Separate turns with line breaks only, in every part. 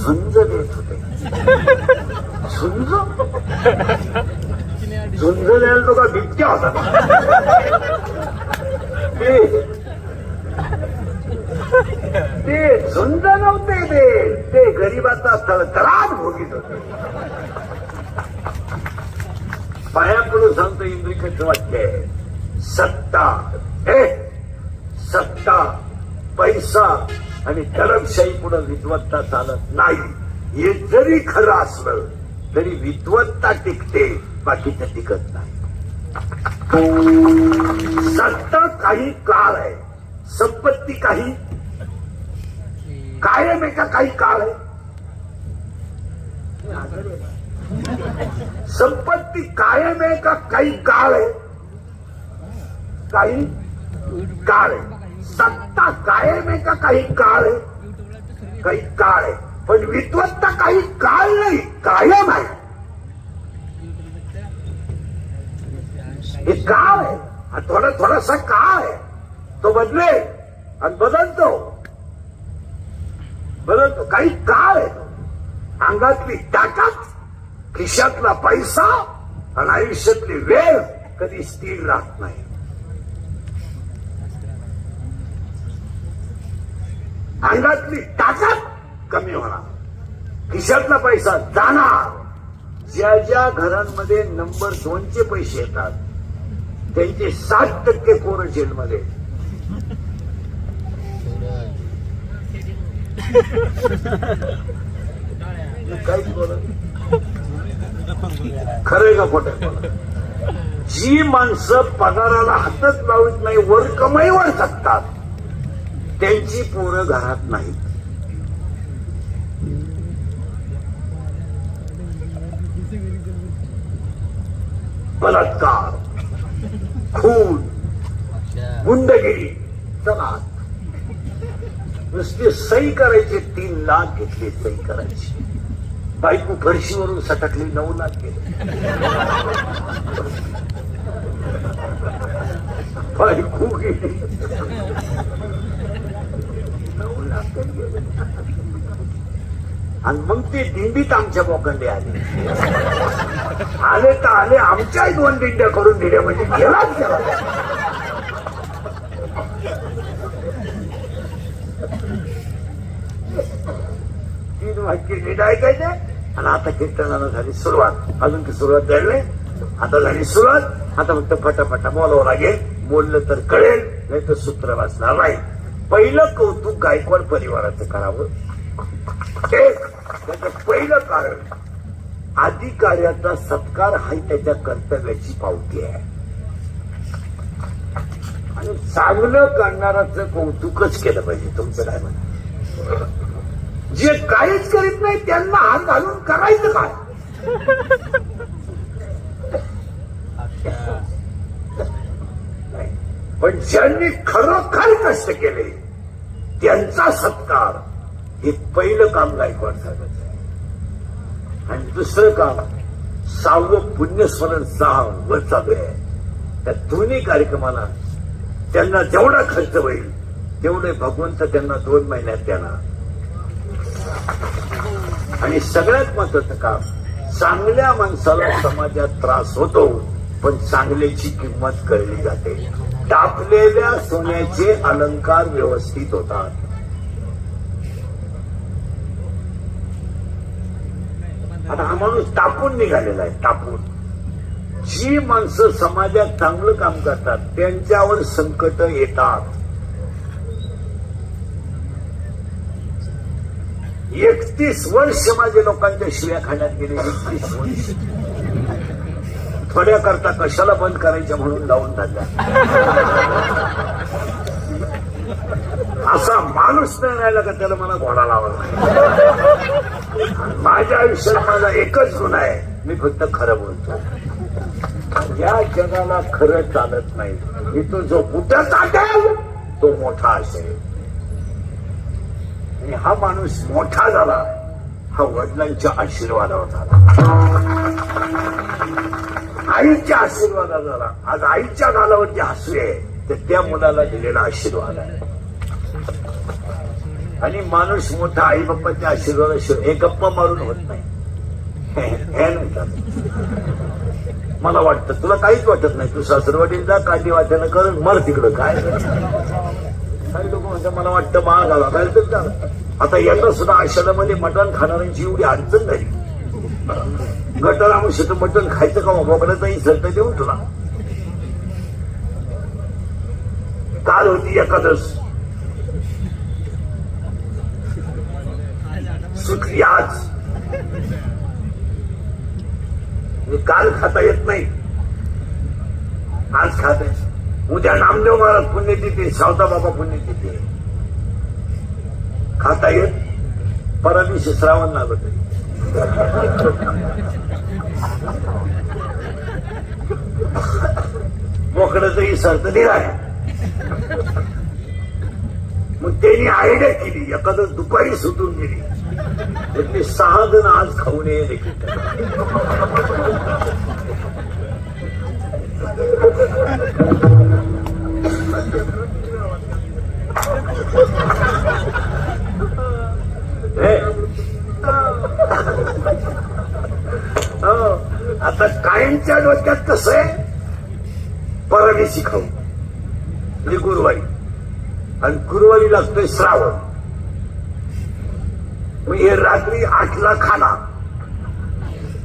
झुंज देत होते. झुंज झुंज द्यायला तो का बिबट्या होता ते झुंज नव्हते, ते गरिबाचा तळतळाट भोगीत होते. पायापुढे सांगतो इंद्रिकचं वाक्य आहे, सत्ता सत्ता पैसा आणि दडपशाही पुढे विद्वत्ता चालत नाही. हे जरी खरं असलं तरी विद्वत्ता टिकते, बाकीचं टिकत नाही. सत्ता काही काळ आहे, संपत्ती काही कायम आहे का काही काळ आहे. संपत्ती कायम आहे का काही काळ आहे. काही काळ आहे. सत्ता कायम आहे का काही काळ आहे. काही काळ आहे. पण विद्वत्ता काही काळ नाही, कायम आहे. हे काळ आहे, हा थोडासा काळ आहे, तो बदलेल आणि बदलतो. काही काळ आहे. अंगातली ताकद, खिशातला पैसा आणि आयुष्यातली वेळ कधी स्थिर राहत नाही. अंगातली ताकद कमी होणार, खिशातला पैसा जाणार. ज्या ज्या घरांमध्ये नंबर 2चे पैसे येतात त्यांचे 60% पोरं जेलमध्ये. काहीच बोलत खरंय का खोटं. जी माणसं पगाराला हातच लावत नाही, वर कमाईवर जगतात, त्यांची पोरं घरात नाहीत. बलात्कार, खून, गुंडगिरी, चला नुसती सही करायची. 3 लाख घेतली सही करायची. बायको फरशीवरून सटकली, 9 लाख गेले. बायको गेली, 9 लाख गेले. आणि मग ते दिंडीत आमच्या बोकंडे आले तर आले. आमच्याही 2 दिंड्या करून दिल्या म्हणजे गेलाच गेला. वाक्य नीट ऐकायचे. आणि आता कीर्तनाला झाली सुरुवात. अजून की सुरुवात झाली नाही, आता झाली सुरुवात. आता फक्त फटाफटा बोलावं लागेल. बोललं तर कळेल, नाही तर सूत्र वाचणार नाही. पहिलं कौतुक गायकवाड परिवाराचं करावं. त्याचं पहिलं कारण अधिकाऱ्याचा सत्कार हा त्याच्या कर्तव्याची पावती आहे. आणि चांगलं करणाराचं कौतुकच केलं पाहिजे. तुमचं काय म्हणा. जे काहीच करीत नाही त्यांना हात घालून करायचं काय. पण ज्यांनी खरोखर कष्ट केले त्यांचा सत्कार हे पहिलं काम गायकवाड साहेबांचं आहे. आणि दुसरं काम 6वं पुण्यस्मरण 6 चालू आहे. त्या दोन्ही कार्यक्रमाला त्यांना जेवढा खर्च होईल तेवढे भगवंत त्यांना 2 महिन्यात देणार. आणि सगळ्यात महत्वाचं काम, चांगल्या माणसाला समाजात त्रास होतो पण चांगल्याची किंमत कळली जाते. टापलेल्या सोन्याचे अलंकार व्यवस्थित होतात. आता हा माणूस टापून निघालेला आहे. टापून जी माणसं समाजात चांगलं काम करतात त्यांच्यावर संकट येतात. 31 वर्ष माझे लोकांच्या शिव्या खाण्यात गेले. 31 वर्ष. थोड्या करता कशाला बंद करायच्या म्हणून लावून टाकल्या. असा माणूस नाही राहिला का त्याला मला घोडा लावला. माझ्या आयुष्यात माझा एकच गुण आहे, मी फक्त खरं बोलतो. या जगाला खरं चालत नाही. इथून जो कुठं चालेल तो मोठा असेल. आणि हा माणूस मोठा झाला हा वडिलांच्या आशीर्वादावर झाला, आईच्या आशीर्वादावर झाला. आज आईच्या गालावरती हसू आहे तर त्या मुलाला दिलेला आशीर्वाद आहे. आणि माणूस मोठा आई बाप्पाच्या आशीर्वादाशिवाय हे गप्पा मारून होत नाही. हे म्हणतात. मला वाटतं तुला काहीच वाटत नाही, तू सासरवाडीला जा, काठी वाचायला कर, मर तिकडं. काय काही लोक म्हणतात मला वाटतं माळ घाला, काय तर झालं. आता याला सुद्धा आषाढामध्ये मटण खाणाऱ्यांची एवढी अडचण झाली. गटाला मग मटण खायचं का मोकळ्याचाही सरता देऊन तुला. काल होती एकादश, सुखी आज. काल खाता येत नाही, आज खाते. उद्या नामदेव महाराज पुण्यतिथी, सावता बाबा पुण्यतिथी, खाता येत. परवा दिवशी श्रावण लागत. मोकळ्याचाही सर्त दिलाय. मग त्यांनी आयडिया केली, एखादं दुपारी सुटून गेली. म्हणजे 6 जण आज खाऊन ये देखील. आता कायमच्या डोक्यात कसं आहे, परदेशी खाऊ म्हणजे गुरुवारी, आणि गुरुवारी लागतोय श्रावण. मग हे रात्री 8ला खाना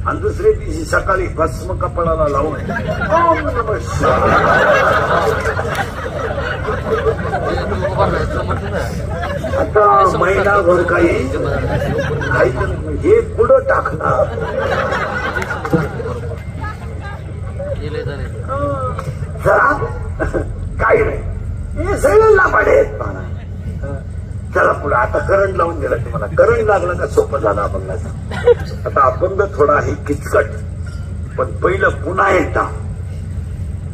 आणि दुसऱ्या दिवशी सकाळी भस्म कपाळाला लावून ओम नमः शिवाय. आता महिनाभर काही खायचं हे पुढं टाकणार. जरा काही नाही, हे सगळं लाभाडे आहेत म्हणा. चला पुढे आता करंट लावून दिला. तुम्हाला करंट लागला का सोपं झालं अभंगाचा. आता अभंग थोडा आहे किचकट, पण पहिलं पुन्हा एकदा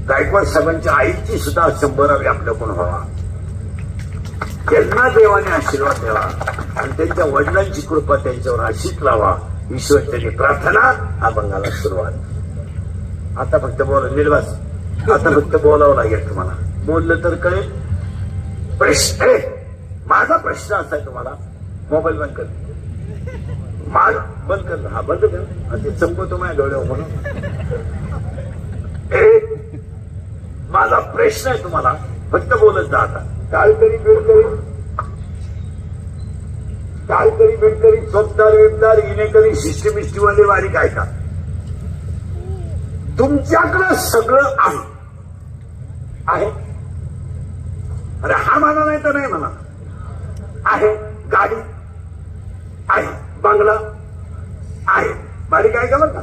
गायकवाड साहेबांच्या आईची सुद्धा 100वी आपल्याकडून व्हावा, त्यांना देवाने आशीर्वाद द्यावा आणि त्यांच्या वडिलांची कृपा त्यांच्यावर अशीच लावा. ईश्वर त्यांनी प्रार्थना. अभंगाला सुरुवात. आता फक्त बोला निर्वास, आता फक्त बोलावं लागेल तुम्हाला. बोललं तर कळेल. प्रश्न माझा प्रश्न असा आहे तुम्हाला. मोबाईल बंद कर, बंद कर. हा बंद कर. ते संपवतो माझ्या डोळ्यावर म्हणून. माझा प्रश्न आहे तुम्हाला, फक्त बोलत जा. आता टाळकरी बेडकरी, टाळकरी बेडकरी, चोपदार वेबदार, इनेकरी, शिष्टमिष्टीवाले वारी काय का तुमच्याकडं सगळं आहे. आहे अरे हा म्हणा नाही तर नाही म्हणा. आहे गाडी आहे, बंगला आहे. बारीक आहे का बरं का.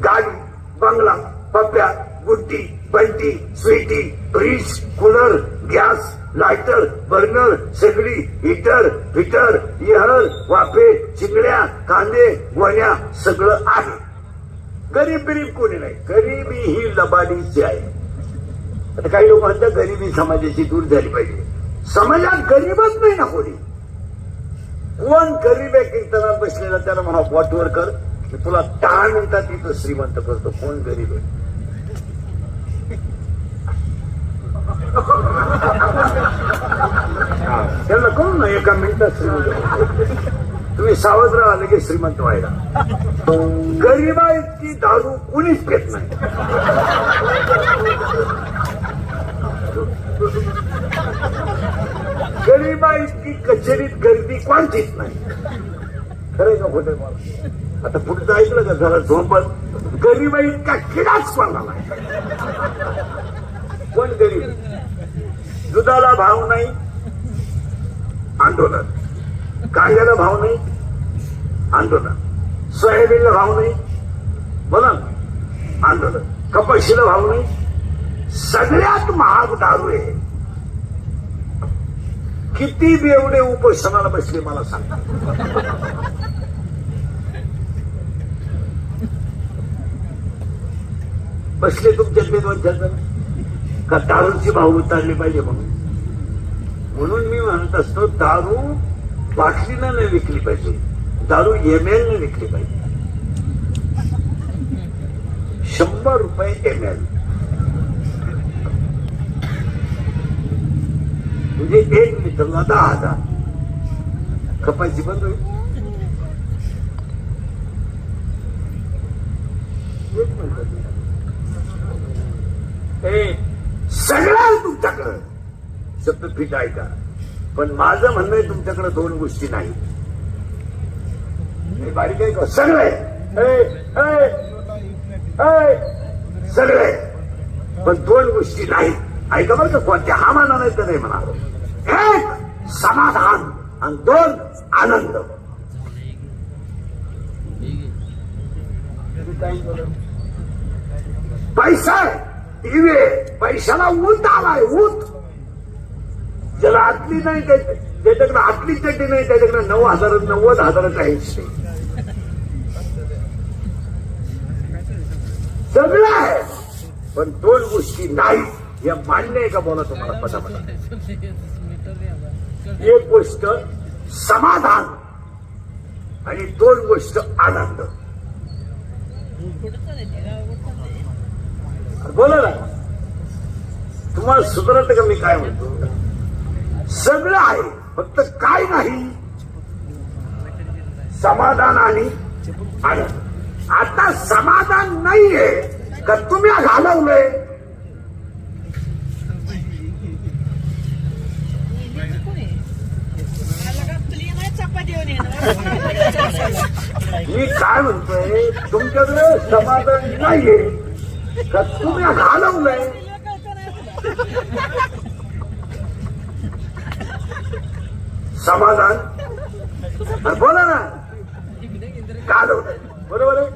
गाडी, बंगला, Pappya, Guddi, Bunty, Sweety, fridge, cooler, gas, lighter, burner, सगळी, हिटर, फिटर, इहर, वाफे, चिंगड्या, कांदे, गोण्या सगळं आहे. गरीब गरीब कोणी नाही. गरिबी ही लबाडीची आहे. आता काही लोक म्हणतात गरिबी समाजाची दूर झाली पाहिजे. समाजात गरीबच नाही ना कोणी. कोण गरीब आहे कीर्तनात बसलेला त्याला म्हणा वॉटवर कर, की तुला 10 मिनिटात तिथं श्रीमंत करतो. कोण गरीब आहे. त्याला कोण ना 1 मिनिटात श्रीमंत. तुम्ही सावध राहा, लगेच श्रीमंत व्हायला. गरिबा इतकी दारू कुणीच पेत नाही. गरिबा इतकी कचेरीत गर्दी कोणतीच नाही. खरंय का खोटं मला. आता पुढचं ऐकलं का जरा झोपत. गरिबा इतका किडाच कोणला नाही. कोण गरीब. दुधाला भाव नाही, आंदोलन. कांद्याला भाव नाही, आंदोलन. सोयाबीनला भाव नाही, बोला आंदोलन. कपाशीला भाव नाही. सगळ्यात महाग दारू आहे. किती बेवडे उपोषणाला बसले मला सांगा. बसले तुमच्यातले 2-4 जण का दारूची भाव उतारली पाहिजे म्हणून. म्हणून मी म्हणत असतो दारू बाटलीनं नाही विकली पाहिजे, दारू ML ने विकली पाहिजे. 100 रुपये ML म्हणजे 1 लिटरला 10,000. खपायची बंद होईल. सगळं आहे तुमच्याकडं, शब्द फिट आहे का? पण माझं म्हणणं आहे तुमच्याकडे दोन गोष्टी नाही. बारीक आहे का? सगळं आहे, सगळं आहे, पण दोन गोष्टी नाही. ऐका बरं का, कोणत्या हा म्हणा नाही तर नाही म्हणा. एक समाधान आणि दोन आनंद. पैसा आहे, टीव्ही आहे, पैशाला ऊत आलाय, ऊत. ज्याला आतली नाही त्याच्याकडे आतली चटी नाही, त्याच्याकडे 9,000 90,000 हिस्से. सगळं आहे, पण दोन गोष्टी नाही. या मान्य आहे का? बोला तुम्हाला पटापटा. एक गोष्ट समाधान आणि दोन गोष्ट आनंद. बोला ना, तुम्हाला सुधारत का मी काय म्हणतो? सगळं आहे, फक्त काय नाही, समाधान आणि आनंद. आता समाधान नाहीये का तुम्ही घालवलंय? मी काय म्हणतोय, तुमच्याकडे समाधान नाहीये का तुम्ही घालवलंय? समाधान बोला ना, घालवलं. बरोबर आहे.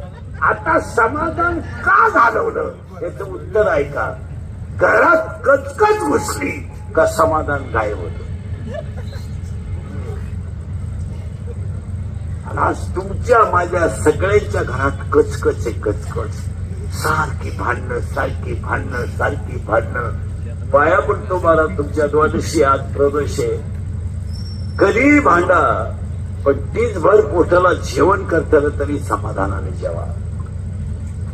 आता समाधान का घालवलं याचं उत्तर आहे का? घरात कचकच घुसली का समाधान गायब होतं. आज तुमच्या माझ्या सगळ्यांच्या घरात कचकच आहे, कचकच. सारखी भांडणं, सारखी भांडणं, सारखी भांडणं. पाया पडतो मला तुमच्या द्वादशी, आज प्रदोष आहे. कधी भांडा, पण तीच भर पोटाला जेवण करताना तरी समाधानाने जेवा.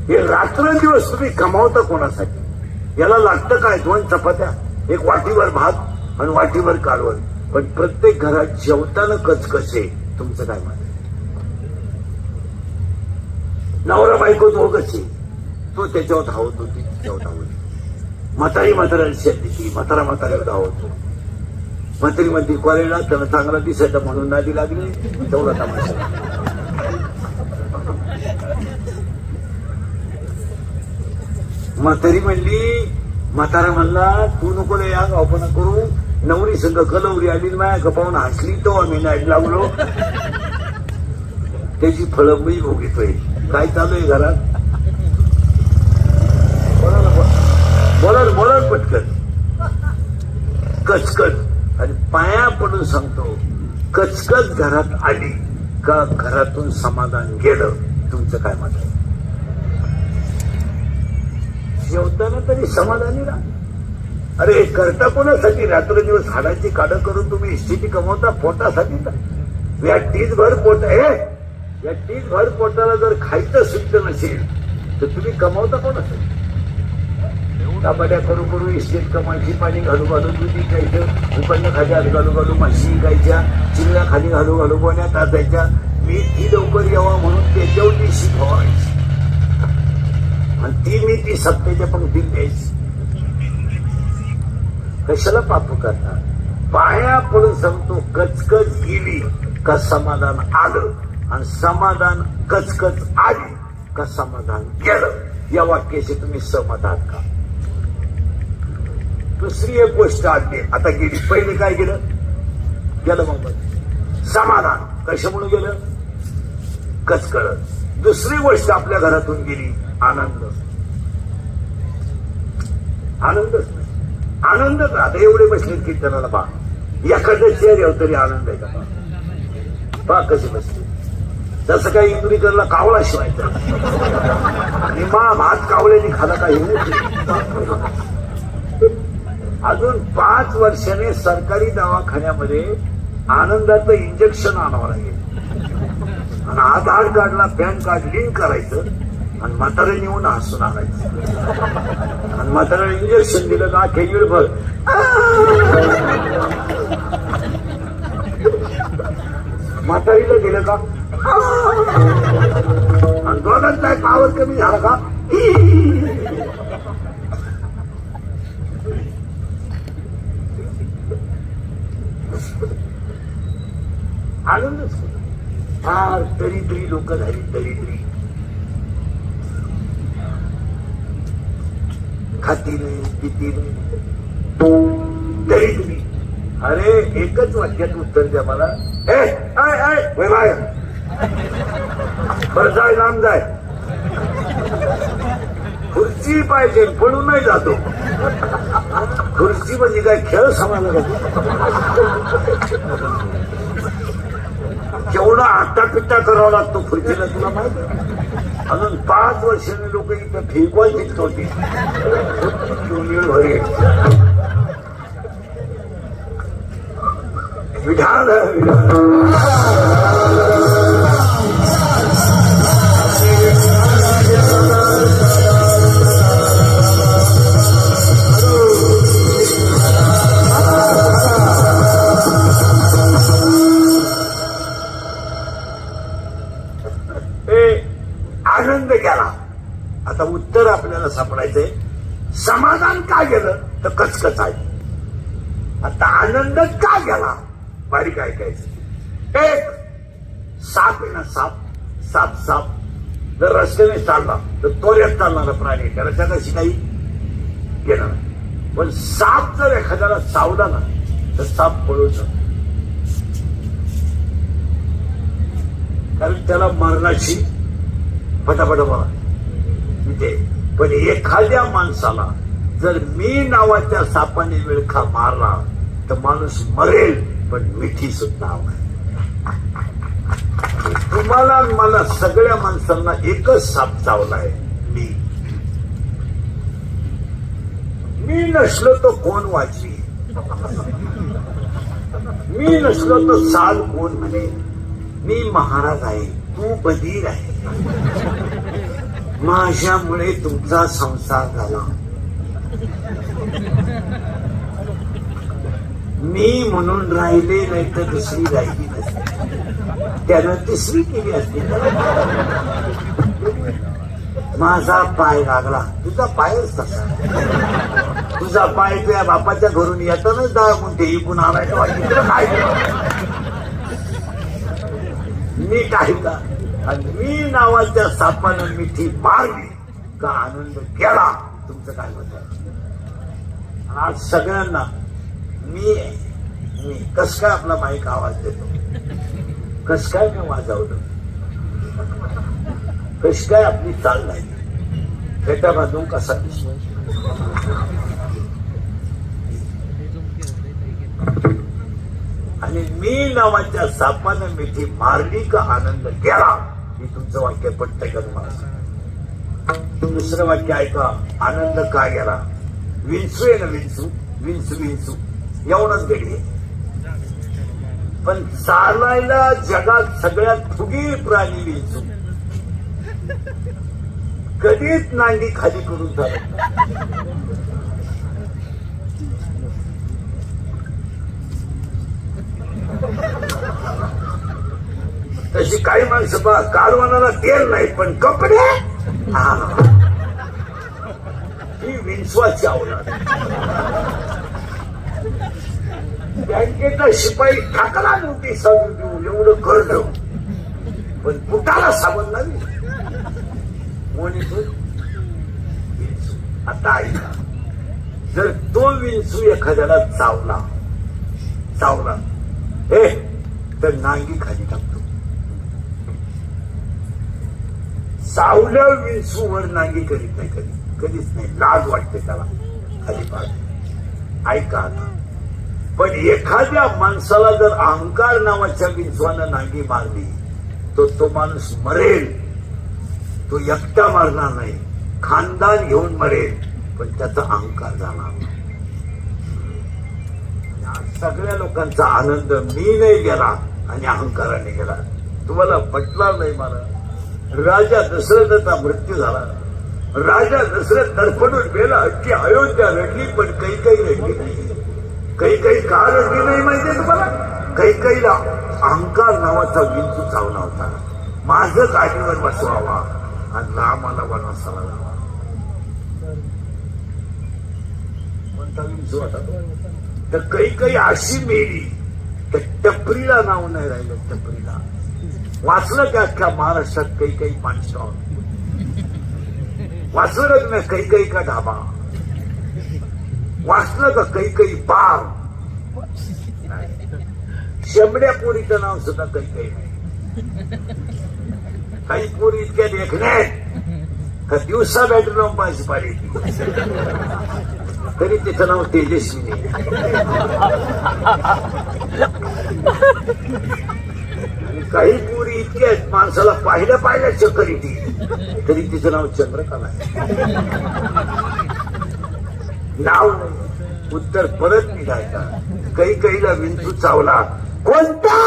हे रात्रंदिवस तुम्ही कमावता कोणासाठी? याला लागतं काय? 2 चपात्या, एक वाटीवर भात आणि वाटीवर कालवण. पण प्रत्येक घरात जेवताना कचकच आहे. तुमचं काय म्हणणं? नवरा बायको दोघंच आहे. तो त्याच्यावर धावत होती, त्याच्यावर धावत. म्हातारी म्हाताऱ्याला शेत देती, म्हातारा म्हाताऱ्यावर धावतो. म्हातारी मध्ये कॉलेजला त्याला चांगला दिसायचा म्हणून नादी लागली, तेवढा तमाशा. म्हातारी म्हणली, म्हातारा म्हणला तू नको या गावपणा करू. नवरी संघ कलवरी आली, माया गपावून हसली, तो आम्ही नाईट लागलो. त्याची फळं मी भोगितोय. काय चालू आहे घरात? बोला पटकन. कचकच. आणि पाया पडून सांगतो, कचकच घरात आली का घरातून समाधान गेलं. तुमचं काय मत आहे? जेवताना तरी समाधानी राहा. अरे करता कोणासाठी? रात्रदिवस हाडाची काढं करून तुम्ही स्थिती कमवता पोटासाठी का? या टीजभर पोट आहे, या टीजभर पोटाला जर खायचं सुद्धा नसेल तर तुम्ही कमावता कोणासाठी? कापड्या करू करू इस्टेट कमायची, पाणी घालू घालू दुधी खायचं, उकडनं खाली घालू घालू म्हशी गायच्या, चिंगळ्या खाली घालू घालू गोण्या टाकायच्या. मी ती लवकर यावा म्हणून त्याच्यावर ती शिकवायची आणि ती मी ती सत्तेच्या पंक्तीत द्यायची. कशाला पाप करता? पाया पडून सांगतो, कचकच गेली का समाधान आलं, आणि समाधान कचकच आली का समाधान गेलं. या वाक्याशी तुम्ही सहमत आहात का? दुसरी एक गोष्ट आली, आता गेली. पहिले काय गेलं? मग समाधान. कशामुळे गेलं? कचकळ. दुसरी गोष्ट आपल्या घरातून गेली, आनंद. आनंदच नाही. आनंदच. आता एवढे बसले कीर्तनाला पहा, एखाद्या चेअर येऊ तरी आनंद आहे का? पहा कसे बसले. जसं काही इंदुरीकरला कावळा शिवायचा आणि भात कावळ्याने खाला काही. अजून 5 वर्षाने सरकारी दवाखान्यामध्ये आनंदाचं इंजेक्शन आणावं लागेल आणि आधार कार्डला पॅन कार्ड लिंक करायचं आणि म्हातारे येऊन हसून आणायचं आणि म्हाताऱ्याला इंजेक्शन दिलं का खेळभर म्हातारीला दिलं का आणि दोघांचा एक आवाज कमी झाला का आनंदच फार दरिद्री लोक झाली दरिद्री खाती नाही पिती नाही दरिद्री अरे एकच वाक्यात उत्तर द्या मला बरं जाय लांब जाय खुर्ची पाहिजे पडून नाही जातो खुर्ची म्हणजे काय खेळ समाला केवढा आट्टापिट्टा करावा लागतो खुर्चीला तुला माहिती अजून 5 वर्षांनी लोक इथं फेकवाय जिंकत होती विधान आनंद गेला आता उत्तर आपल्याला सापडायचंय समाधान का गेलं तर कचकच आहे आता आनंद का गेला बारीक ऐकायचं एक साप आहे ना साप जर रस्त्याने चालला तर तोऱ्यात चालणारा प्राणी त्याला त्याच्याशी काही गेला नाही पण साप जर एखाद्याला चावला ना तर साप पळून जातो कारण त्याला मरणाची फटाफट बघा म्हणजे पण एखाद्या माणसाला जर मी नावाच्या सापाने विळखा मारला तर माणूस मरेल पण मिठी सुद्धा आहे तुम्हाला मला सगळ्या माणसांना एकच साप चावलाय मी नसलो तो कोण वाचवी मी नसलो तो साल कोण म्हणे मी महाराज आहे तू बधीर आहे माझ्यामुळे तुमचा संसार झाला मी म्हणून राहिले नाही तर दुसरी राहिली नसती त्यानं तिसरी केली असती माझा पाय लागला तुझा पायच तसा तुझा पाय तुझ्या बापाच्या घरून येतानाच 10 गुंठे इकून आलाय काय नीट आहे का आणि मी नावाच्या सापानं मिठी मारली का आनंद केला तुमचं काय होतं आज सगळ्यांना मी कस काय आपला माईक आवाज देतो कस काय मी वाजवलं कस काय आपली चाल नाही फेटा बांधून कसा दिसतो आणि मी नावाच्या सापानं मिठी मारली का आनंद गेला हे तुमचं वाक्य पटतंय का तुम्हाला दुसरं वाक्य ऐका आनंद का गेला विंचू आहे ना विंचू एवढंच घडी पण चालायला जगात सगळ्यात फुगीर प्राणी विंचू कधीच नांगी खाली करून चालत तशी काही माणसं बा कारवानाला तेल नाही पण कपडे ही विंचवाची आवड बँकेचा शिपाई टाकला नव्हती सांगून देऊ एवढं करत पण पुटाला साबण नाही आता ऐका जर तो विंचू एखाद्याला चावला तर नांगी खाली टाकतो चावल्या विंचूवर नांगी करीत नाही कधीच नाही लाज वाटते त्याला खाली पाहत ऐका आता पण एखाद्या माणसाला जर अहंकार नावाच्या विंचवानं नांगी मारली तो माणूस मरेल तो एकटा मारणार नाही खानदान घेऊन मरेल पण त्याचा अहंकार जाणार सगळ्या लोकांचा आनंद मी नाही गेला आणि अहंकाराने गेला तुम्हाला पटणार नाही मला राजा दशरथाचा मृत्यू झाला राजा दशरथ धडपडून गेला की अयोध्या रडली पण काही रडली नाही काही का रडली नाही माहितीये तुम्हाला कैकईला अहंकार नावाचा विंचू चावला होता. माझं गाडीवर बसवावा आणि रामाला वनवासाला लावा. कोणता विंचू होता तो? तर कैकई अशी मेली तर टपरीला नाव नाही राहिलं. टपरीला वाचलं का अख्ख्या महाराष्ट्रात कैकई पानस्टॉल वाचलं का तुम्ही? कैकई का ढाबा वाचलं का? कैकई बार. शेंबड्या पोरीचं नाव सुद्धा कैकई नाही. काही पोरी इतक्या देखण्यात का दिवसा बॅटरी लावून पाहिजे पाहिजे तरी तिचं नाव तेजस्वी नाही. काही पोरी इतक्या आहेत माणसाला पाहिल्या चक्कर येते तरी तिचं नाव चंद्रकला आहे. नाव नाही. उत्तर परत निघायचा. कैकईला विंचू चावला. कोणता?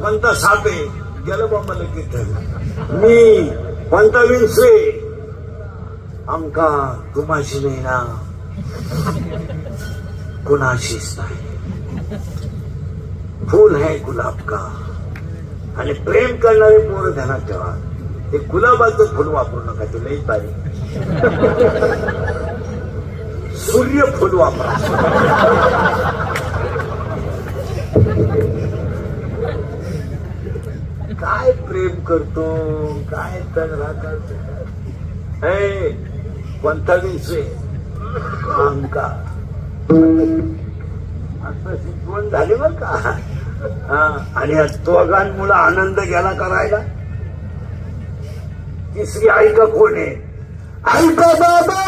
कोणता सापे गेलं बाबा लगेच. मी कोणता विंचू आमका तुम्हाशी नाही ना कुणाशीच नाही. फूल है गुलाब का. आणि प्रेम करणारे पोरं ध्यानात ठेवा. ते गुलाबाचं फुल वापरू नका. ते लई पाहिजे. सूर्यफूल वापरा. काय प्रेम करतो काय तंगडा करतो. कोणता विंचू आमका आता शिकवण झाली बर का. आणि दोघांमुळे आनंद गेला करायला. तिसरी आई का कोण आहे? आई का बाबा.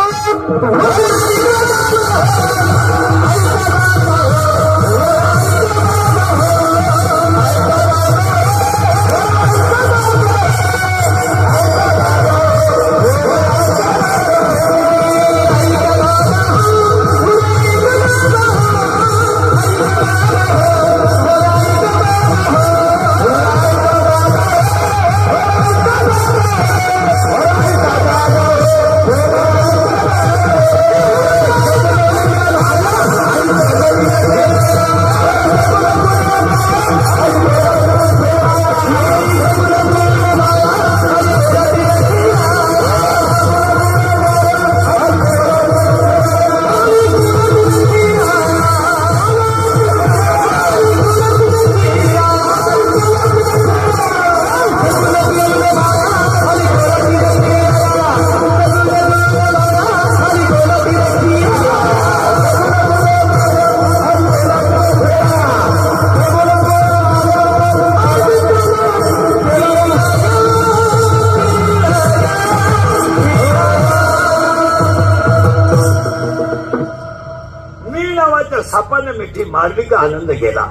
सापानं मिठी मारली का आनंद गेला.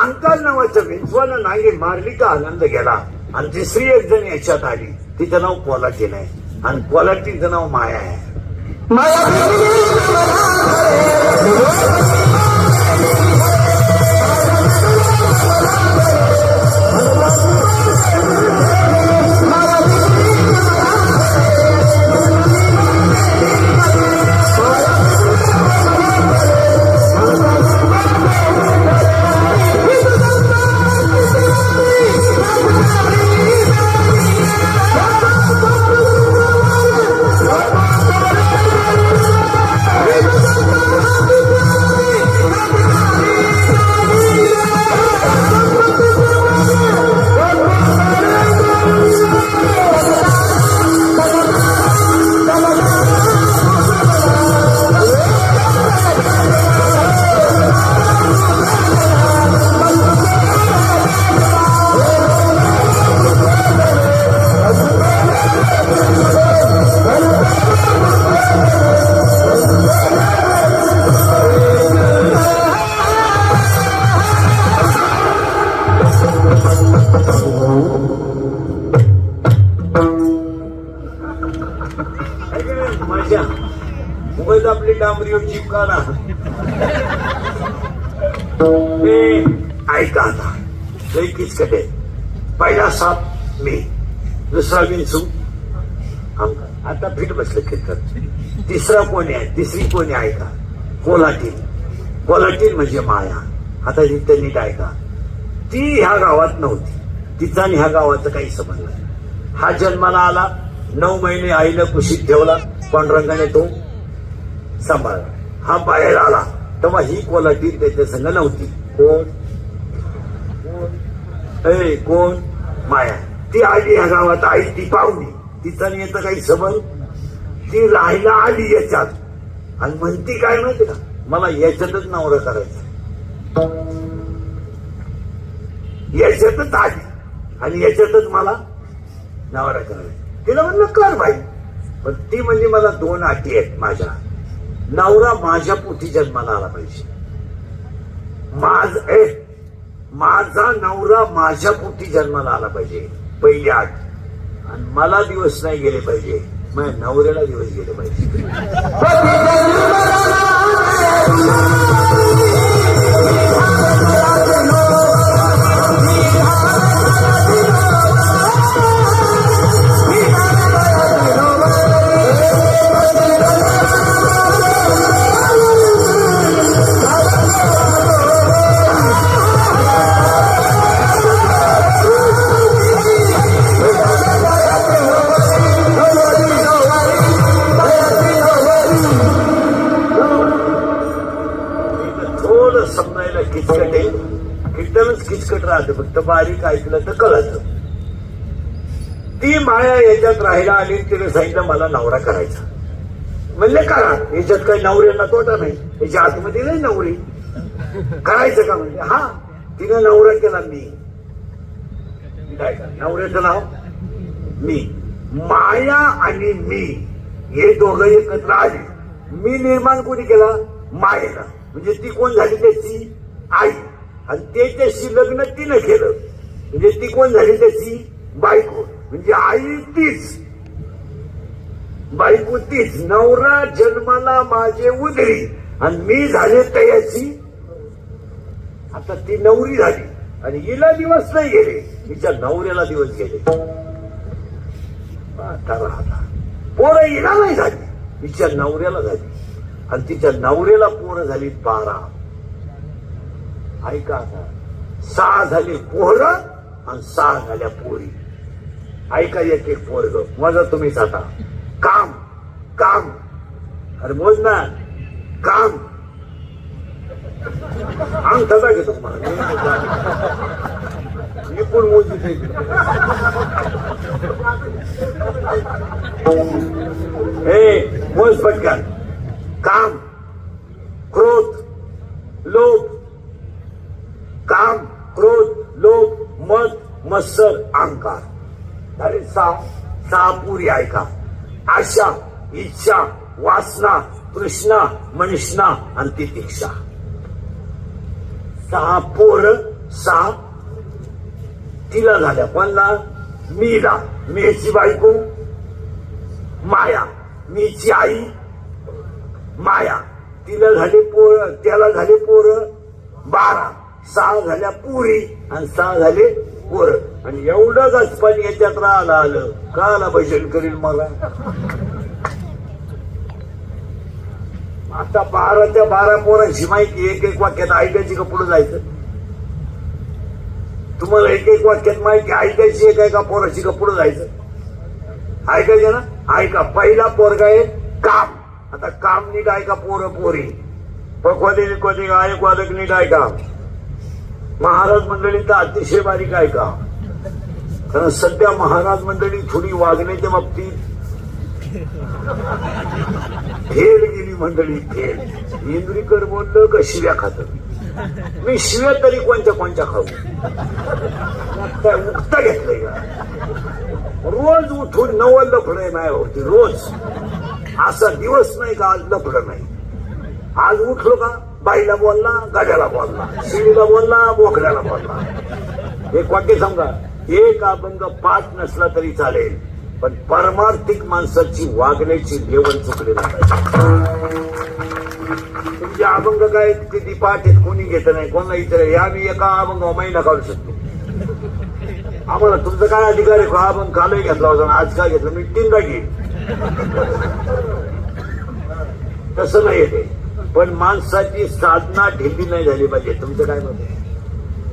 अंकाल नावाच्या विंचवानं नांगी मारली का आनंद गेला. आणि तिसरी एक जण याच्यात आली. तिचं नाव पोलाटी नाही. आणि पोलाटीचं नाव माया आहे. चुका ना. ऐका आता लई किचकट आहे. पहिला साप मी, दुसरा विंचू आता फिट बसलं कीर्तन. तिसरा कोणी आहे, तिसरी कोणी ऐका कोल्हाटील. कोल्हाटील म्हणजे माया. आता तिथे नीट ऐका. ती ह्या गावात नव्हती. तिचा आणि ह्या गावाचा काही संबंध नाही. हा जन्माला आला, 9 महिने आईनं कुशीत ठेवला, पांडुरंगाने तो सांभाळला. हा बाहेर आला तेव्हा ही कोल्हाटील त्याच्या संग नव्हती. कोण कोण माया. ती आली ह्या गावात, आई ती पाहुणी. तिचा आणि याचा काही संबंध. ती राहायला आली याच्यात आणि म्हणती काय माहिती का, मला याच्यातच नवरा करायचा. याच्यातच आली आणि याच्यातच मला नवरा करायचा. तिला म्हणलं कर भाई. पण ती म्हणजे मला 2 अटी आहेत माझ्या. नवरा माझ्या पोटी जन्माला आला पाहिजे. माझा नवरा माझ्या पोटी जन्माला आला पाहिजे, पहिली अट. आणि मला दिवस नाही गेले पाहिजे, माझ्या नवऱ्याला दिवस गेले पाहिजे. समजायला किचकट आहे. एकदमच किचकट राहते, फक्त बारीक ऐकलं तर कळत. ती माया याच्यात राहायला आली. तिने सांगितलं मला नवरा करायचा. म्हणले करा, याच्यात काही नवऱ्यांना तोटा नाही, याच्या आतमध्ये नाही नवरी. करायचं का म्हणजे हा. तिने नवरा केला मी. काय नवऱ्याचं नाव मी. माया आणि मी हे दोघं एकत्र आले. मी निर्माण कोणी केला, मायेला. म्हणजे ती कोण झाली, त्याची आई. आणि त्याच्याशी लग्न तिनं केलं म्हणजे ती कोण झाली, त्याची बायको. म्हणजे आई तीच, बायको तीच. नवरा जन्माला माझे उदरी आणि मी झाले तयाची. आता ती नवरी झाली आणि हिला दिवस नाही गेले, तिच्या नवऱ्याला दिवस गेले. पोरं हिला नाही झाली, तिच्या नवऱ्याला झाली. आणि तिच्या नवऱ्याला पोरं झाली 12. ऐका आता, 6 झाली पोरं आणि 6 झाल्या पोरी. ऐका एक एक पोरग माझा तुम्हीच. आता काम काम, अरे मोज ना काम. अंग ठसा घेतो मला, मी पण मोजी. हे मोज पटकन. काम, क्रोध, लोभ. काम, क्रोध, लोभ, मद, मत्सर, अहंकार. अरे 6 पुरी. ऐका, आशा, इच्छा, वासना, तृष्णा, मनिष्णा आणि तितिक्षा. 6 पोर, 6 तिला झाल्या. कोणला, मीला. मीची बायको माया, मीची आई माया. तिला झाले पोर, त्याला झाले पोर 12. 6 झाल्या पुरी आणि 6 झाले पोर. आणि एवढं गचपण याच्यात राहिलं आलं काला भजन करील मला. आता 12च्या 12 पोरांची माहिती एक एक वाक्यात ऐकायची का पुढे जायचं. तुम्हाला एक एक वाक्यात माहिती ऐकायची आहे का पोराची का पुढे जायचं. ऐकायचं ना. ऐका, पहिला पोरगा आहे काम. आता काम नीट ऐका पोरं पोरी. पकवादी विकवादी गायक वादक नीट ऐका. महाराज मंडळी तर अतिशय बारीक ऐका, कारण सध्या महाराज मंडळी थोडी वागण्याच्या बाबतीत फेल गेली मंडळी, फेल. इंद्रिकर बोललं का शिव्या खात. मी शिव्या तरी कोणत्या खाऊ. काय उठता घेतलंय का. रोज उठून 9 लफडे नाही होती रोज. असा दिवस नाही का आज लफडं नाही. आज उठलो का बाईला बोलला, गाड्याला बोलला, शिवीला बोलला, बोकड्याला बोलला. एक वाक्य सांगा, एक अभंग पाठ नसला तरी चालेल, पण पारमार्थिक माणसाची वागण्याची लेवल चुकली नाही. तुमचे अभंग काय किती पाठ आहेत कोणी घेत नाही, कोणाला इतर या मी एका अभंग महिना काढू शकतो. आम्हाला तुमचा काय अधिकार आहे? अभंग कालही घेतला होता आज काय घेतलं मी 3दा घेईन, तसं नाही ते. पण माणसाची साधना ढिली नाही झाली पाहिजे. तुमचं काय मत आहे?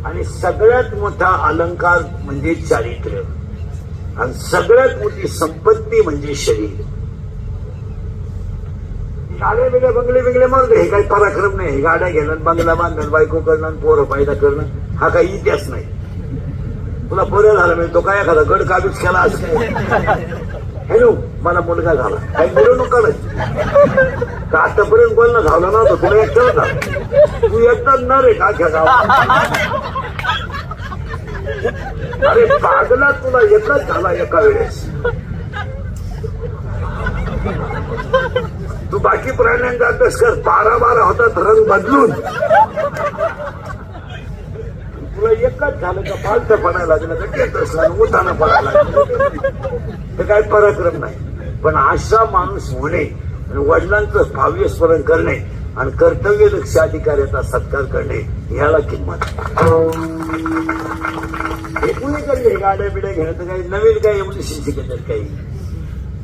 आणि सगळ्यात मोठा अलंकार म्हणजे चारित्र्य आणि सगळ्यात मोठी संपत्ती म्हणजे शरीर. गाड्या वेगळे बंगले वेगळे म्हणून हे काही पराक्रम नाही. गाड्या घेणं, बंगला बांधणं, बायको करणं, पोरं फायदा करणं हा काही इतिहास नाही. तुला पोरं झाला मिळतो काय एखादा गड काबीज केला असं काय? हॅलो मला मुलगा झाला काही मिळवणूक करायची का? आतापर्यंत बोलणं झालं नव्हतं तुला एकटं झालं. तू एकटाच ना रे का गावात? अरे पागला तुला एकच झाला एका वेळेस. तू बाकी प्राण्यांचा अभ्यास कर. 12 होतात रंग बदलून. तुला एकच झालं का? पालतं पडायला लागलं का? टेट असलं उताना पडायला लागलं तर काय पराक्रम नाही. पण असा माणूस होणे, वडिलांचं भाव्य स्मरण करणे आणि कर्तव्य लक्ष अधिकाऱ्याचा सत्कार करणे ह्याला किंमत. हे कुणी करले गाड्या बिड्या घेणं तर काही नवीन काय एवढी शिक्षक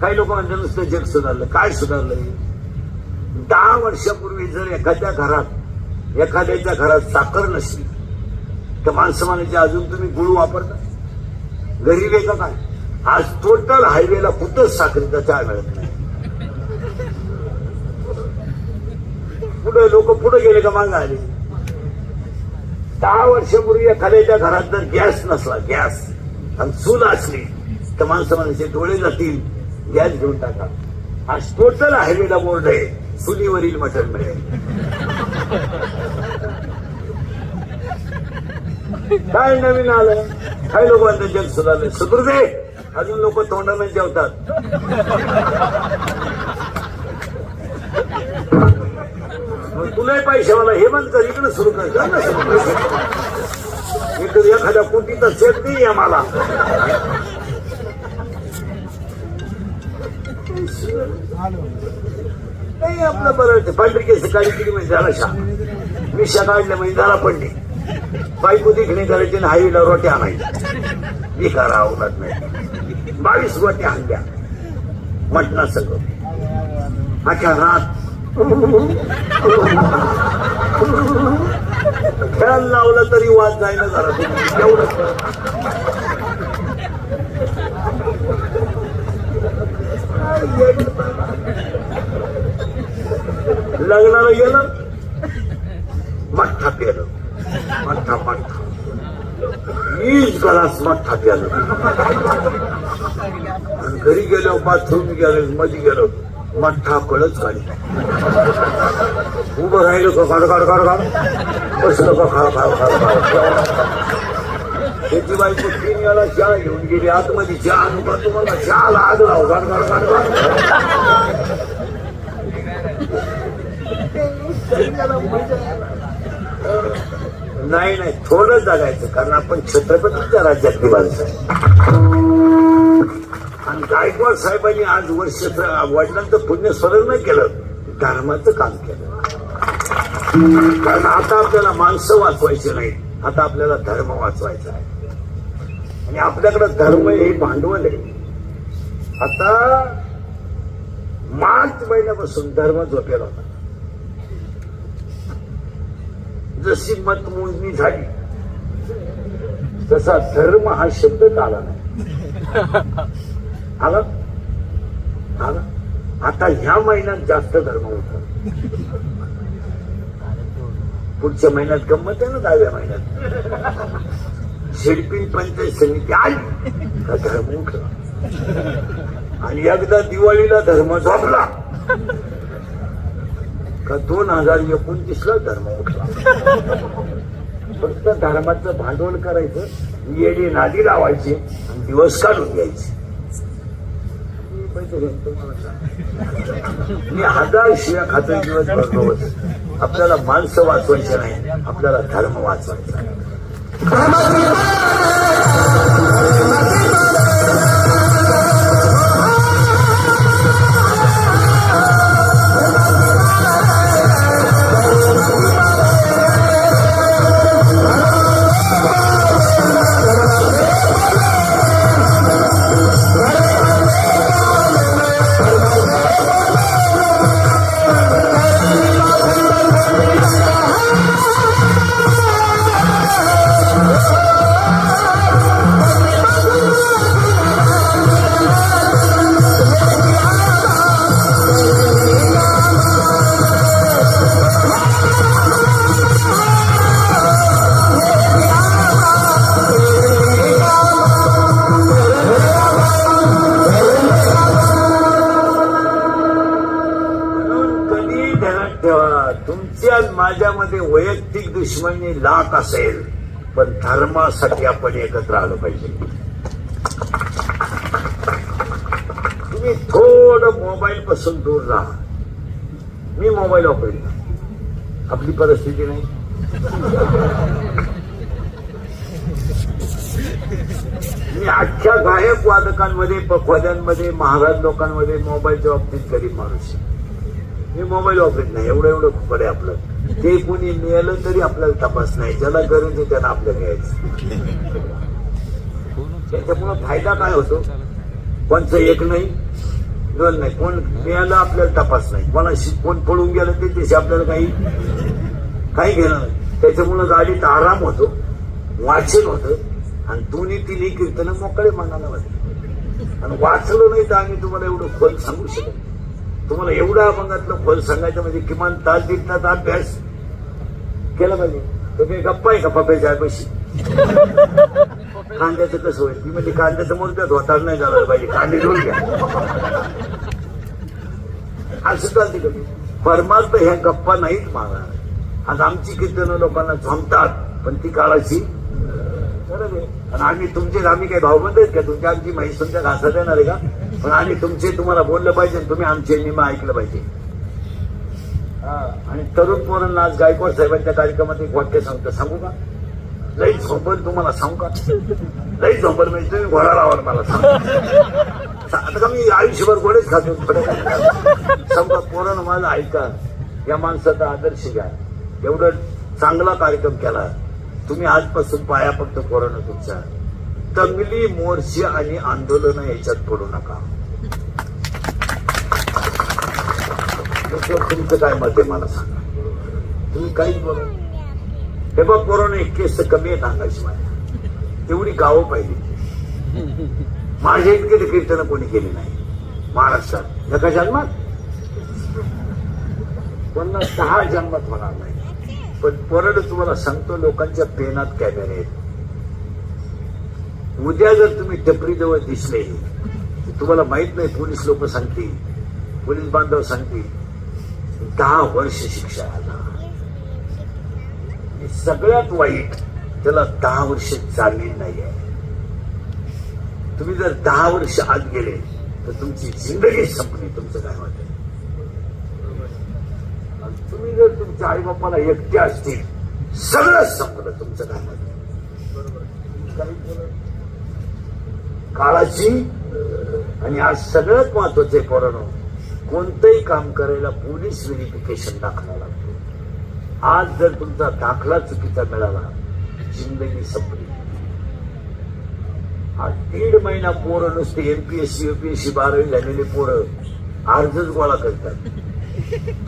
काही लोक म्हणतात नुसतं जग सुधारलं. काय सुधारलंय? 10 वर्षापूर्वी जर एखाद्याच्या घरात साखर नसली तर माणसं म्हणायची अजून तुम्ही गुळ वापरता? गरीब आहे का काय? आज टोटल हायवेला कुठंच साखरेचा चहा मिळत नाही. पुढे लोक पुढे गेले का मागं आले. 10 वर्षापूर्वी एखाद्याच्या घरात जर गॅस नसला, गॅस आणि चूल असली तर माणसं म्हणायचे डोळे जातील, गॅस घेऊन टाका. आज टोटल हायवेला बोर्ड आहे चुलीवरील मटण मिळेल. काय नवीन आलं? काही लोक म्हणतात जग सुधारले. सुधरू दे. अजून लोक तोंडाने जेवतात. तुलाही पैशावाला हे बंद कर, इकडे सुरू कर. इकडे एखाद्या कोटीचा चेक नाही आम्हाला. नाही आपलं बरं. पांढरी काळी केली म्हणजे झाला शाह. मिशा काढल्या म्हणजे झाला पंडित. बायको देखणे करायची आणि हायवीला रोट्या आणायच्या. विकारा आवडत नाही. 22 रोट्या आणल्या मटणा सगळं. अख्या रात खेळायला लावलं तरी वाद जायला झाला. एवढं लग्नाला गेलं मठ्ठा पेलं. मठ्ठा 20 ग्लास मठ्ठा प्यालं. घरी गेलो बाथरूम गेलो मध्ये गेलो मठ्ठा कळच काढली. उभं राहिलो का काढ काढ काढ काढ. बसलो का खा खा खा. त्याची बायको 3 वेळा चहा घेऊन गेली आतमध्ये. चहा आणू तुम्हाला चहाला आग लाव. काढ काढ काढ काढ. नाही नाही थोडं जगायचं कारण आपण छत्रपतीच्या राज्यातली माणसं आहे. आणि गायकवाड साहेबांनी आज वर्ष वडिलांचं पुण्य स्मरण नाही केलं, धर्माचं काम केलं. कारण आता आपल्याला माणसं वाचवायची नाही, आता आपल्याला धर्म वाचवायचा आहे. आणि आपल्याकडे धर्म हे भांडवल आहे. आता मार्च महिन्यापासून धर्म झोपेला होता. जशी मतमोजणी झाली तसा धर्म हा शब्दच आला नाही. आला आला. आता ह्या महिन्यात जास्त धर्म होता. पुढच्या महिन्यात गंमत आहे ना. 10व्या महिन्यात शिडपिन पंचायत समिती आली का धर्म उठला. आणि एकदा दिवाळीला धर्म झोपला का 2029ला धर्म उठला. फक्त धर्माचं भांडवल करायचं, येडी नादी लावायची आणि दिवस काढून घ्यायचे. मी 1000 शिव्या खातो दिवस रोज. आपल्याला माणसं वाचवायचे नाही, आपल्याला धर्म वाचवायचा. आणि माझ्यामध्ये वैयक्तिक दुश्मनी लाख असेल, पण धर्मासाठी आपण एकत्र आलं पाहिजे. तुम्ही थोडं मोबाईल पासून दूर राहा. मी मोबाईल वापरेल, आपली परिस्थिती नाही. मी अख्ख्या गायक वादकांमध्ये, पखवाद्यांमध्ये, महाराज लोकांमध्ये मोबाईलच्या बाबतीत गरीब माणूस आहे. मी मोबाईल वापरत नाही. एवढं खूप आहे आपलं. ते कोणी मिळालं तरी आपल्याला तपास नाही. ज्याला गरज आहे त्याला आपल्याला घ्यायचं. त्याच्यामुळे फायदा काय होतो? कोणचं एक नाही, दोन नाही. कोण मिळालं आपल्याला तपास नाही. कोणाशी कोण पळून गेलं ते त्याशी आपल्याला काही घेणं नाही. त्याच्यामुळं गाडीत आराम होतो, वाचन होतं आणि दोन्ही तिन्ही कीर्तन मोकळे मनाला वाटते. आणि वाचलो नाही तर आम्ही तुम्हाला एवढं खोल सांगू शकत. तुम्हाला एवढ्या अभंगातलं खोल सांगायचं म्हणजे किमान तास दीड तास अभ्यास केला पाहिजे. तुम्ही गप्पा आहे का पप्याच्या पैसे? कांद्याचं कसं होईल? ती म्हणजे कांद्याचं मूर्त्यात होताच नाही झालं पाहिजे. कांदे धुवून घ्या असं चालते कधी. परमार्थ ह्या गप्पा नाहीत महाराज. आज आमची कीर्तनं लोकांना जमतात, पण ती काळाची गरज आहे. आणि आम्ही काही भावबंद आहेत का? तुमची आमची माहिती तुमच्या घासात येणार आहे का? पण आम्ही तुम्हाला बोललं पाहिजे, तुम्ही आमचे नियम ऐकलं पाहिजे. आणि तरुण पोरांना आज गायकवाड साहेबांच्या कार्यक्रमात एक वाक्य सांगू का? लई झोंबर तुम्हाला सांगू का? लई झोंबर म्हणजे तुम्ही घोडा लावा मला सांग. आता का मी आयुष्यभर घोडेच खातो थोडं सांगू. पोरांना माझं ऐका, या माणसाचा आदर्श घ्या. एवढं चांगला कार्यक्रम केला तुम्ही. आजपासून पाया पडतो पोरांना तुमच्या. दंगली, मोर्चे आणि आंदोलन याच्यात पडू नका. तुमचं काय मत आहे मला सांगा. तुम्ही काहीच बोला. हे बघ पोरांना एक केस कमी आहेत अंगाशी माझ्या. एवढी गावं पाहिजे. माझ्या इतके कीर्तन कोणी केली नाही महाराष्ट्रात. एका जन्मात 10 जन्मात होणार नाही. पण पोरांना तुम्हाला सांगतो, लोकांच्या पेनात कॅमेरे आहेत. उद्या जर तुम्ही टपरीजवळ दिसले, तुम्हाला माहित नाही, पोलीस लोक सांगतील, पोलीस बांधव सांगतील 10 वर्ष शिक्षा आला. सगळ्यात वाईट, त्याला 10 वर्ष जामीन नाही आहे. तुम्ही जर 10 वर्ष आत गेले तर तुमची जिंदगी संपली. तुमचं काय मत आहे? तुम्ही जर तुमच्या आई बापाला एकटे असतील, सगळंच संपलं. तुमचं काय मत आहे? काळाची. आणि आज सगळ्यात महत्वाचे पोरांनो, कोणतंही काम करायला पोलीस व्हेरिफिकेशन दाखला लागतो. आज जर तुमचा दाखला चुकीचा मिळाला, जिंदगी संपली. आज 1.5 महिना पोरं नुसते एमपीएससी यूपीएससी 12वी झालेले पोरं अर्जच गोळा करतात,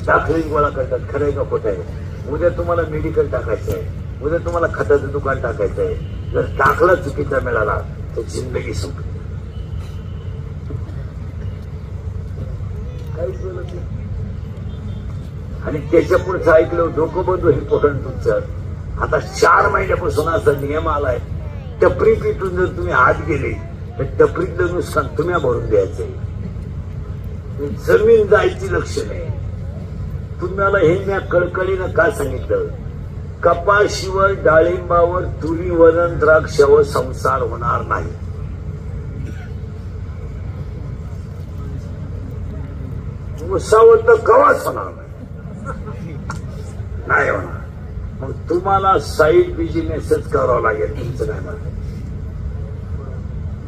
दाखले गोळा करतात. खरंय का खोटं आहे? उद्या तुम्हाला मेडिकल टाकायचं आहे, उद्या तुम्हाला खताचं दुकान टाकायचं आहे. जर दाखला चुकीचा मिळाला तर जिंदगी संपली. काहीच बोलत नाही. आणि त्याच्या पुढचं ऐकलं डोकं बंधू हे पोरण तुमचं. आता 4 महिन्यापासून असा नियम आलाय, टपरी पिटून जर तुम्ही आत गेले तर टपरीतलं नुकसान तुम्ही भरून द्यायचंय. जमीन जायची लक्षण आहे. तुम्हाला हे मी कळकळीनं का सांगितलं? कपाशीवर, डाळिंबावर, तुरीवर, द्राक्षावर संसार होणार नाही. उसावर तर कवाच होणार नाही होणार. मग तुम्हाला साईड बिझनेसच करावा लागेल. तुमचं काय म्हणत?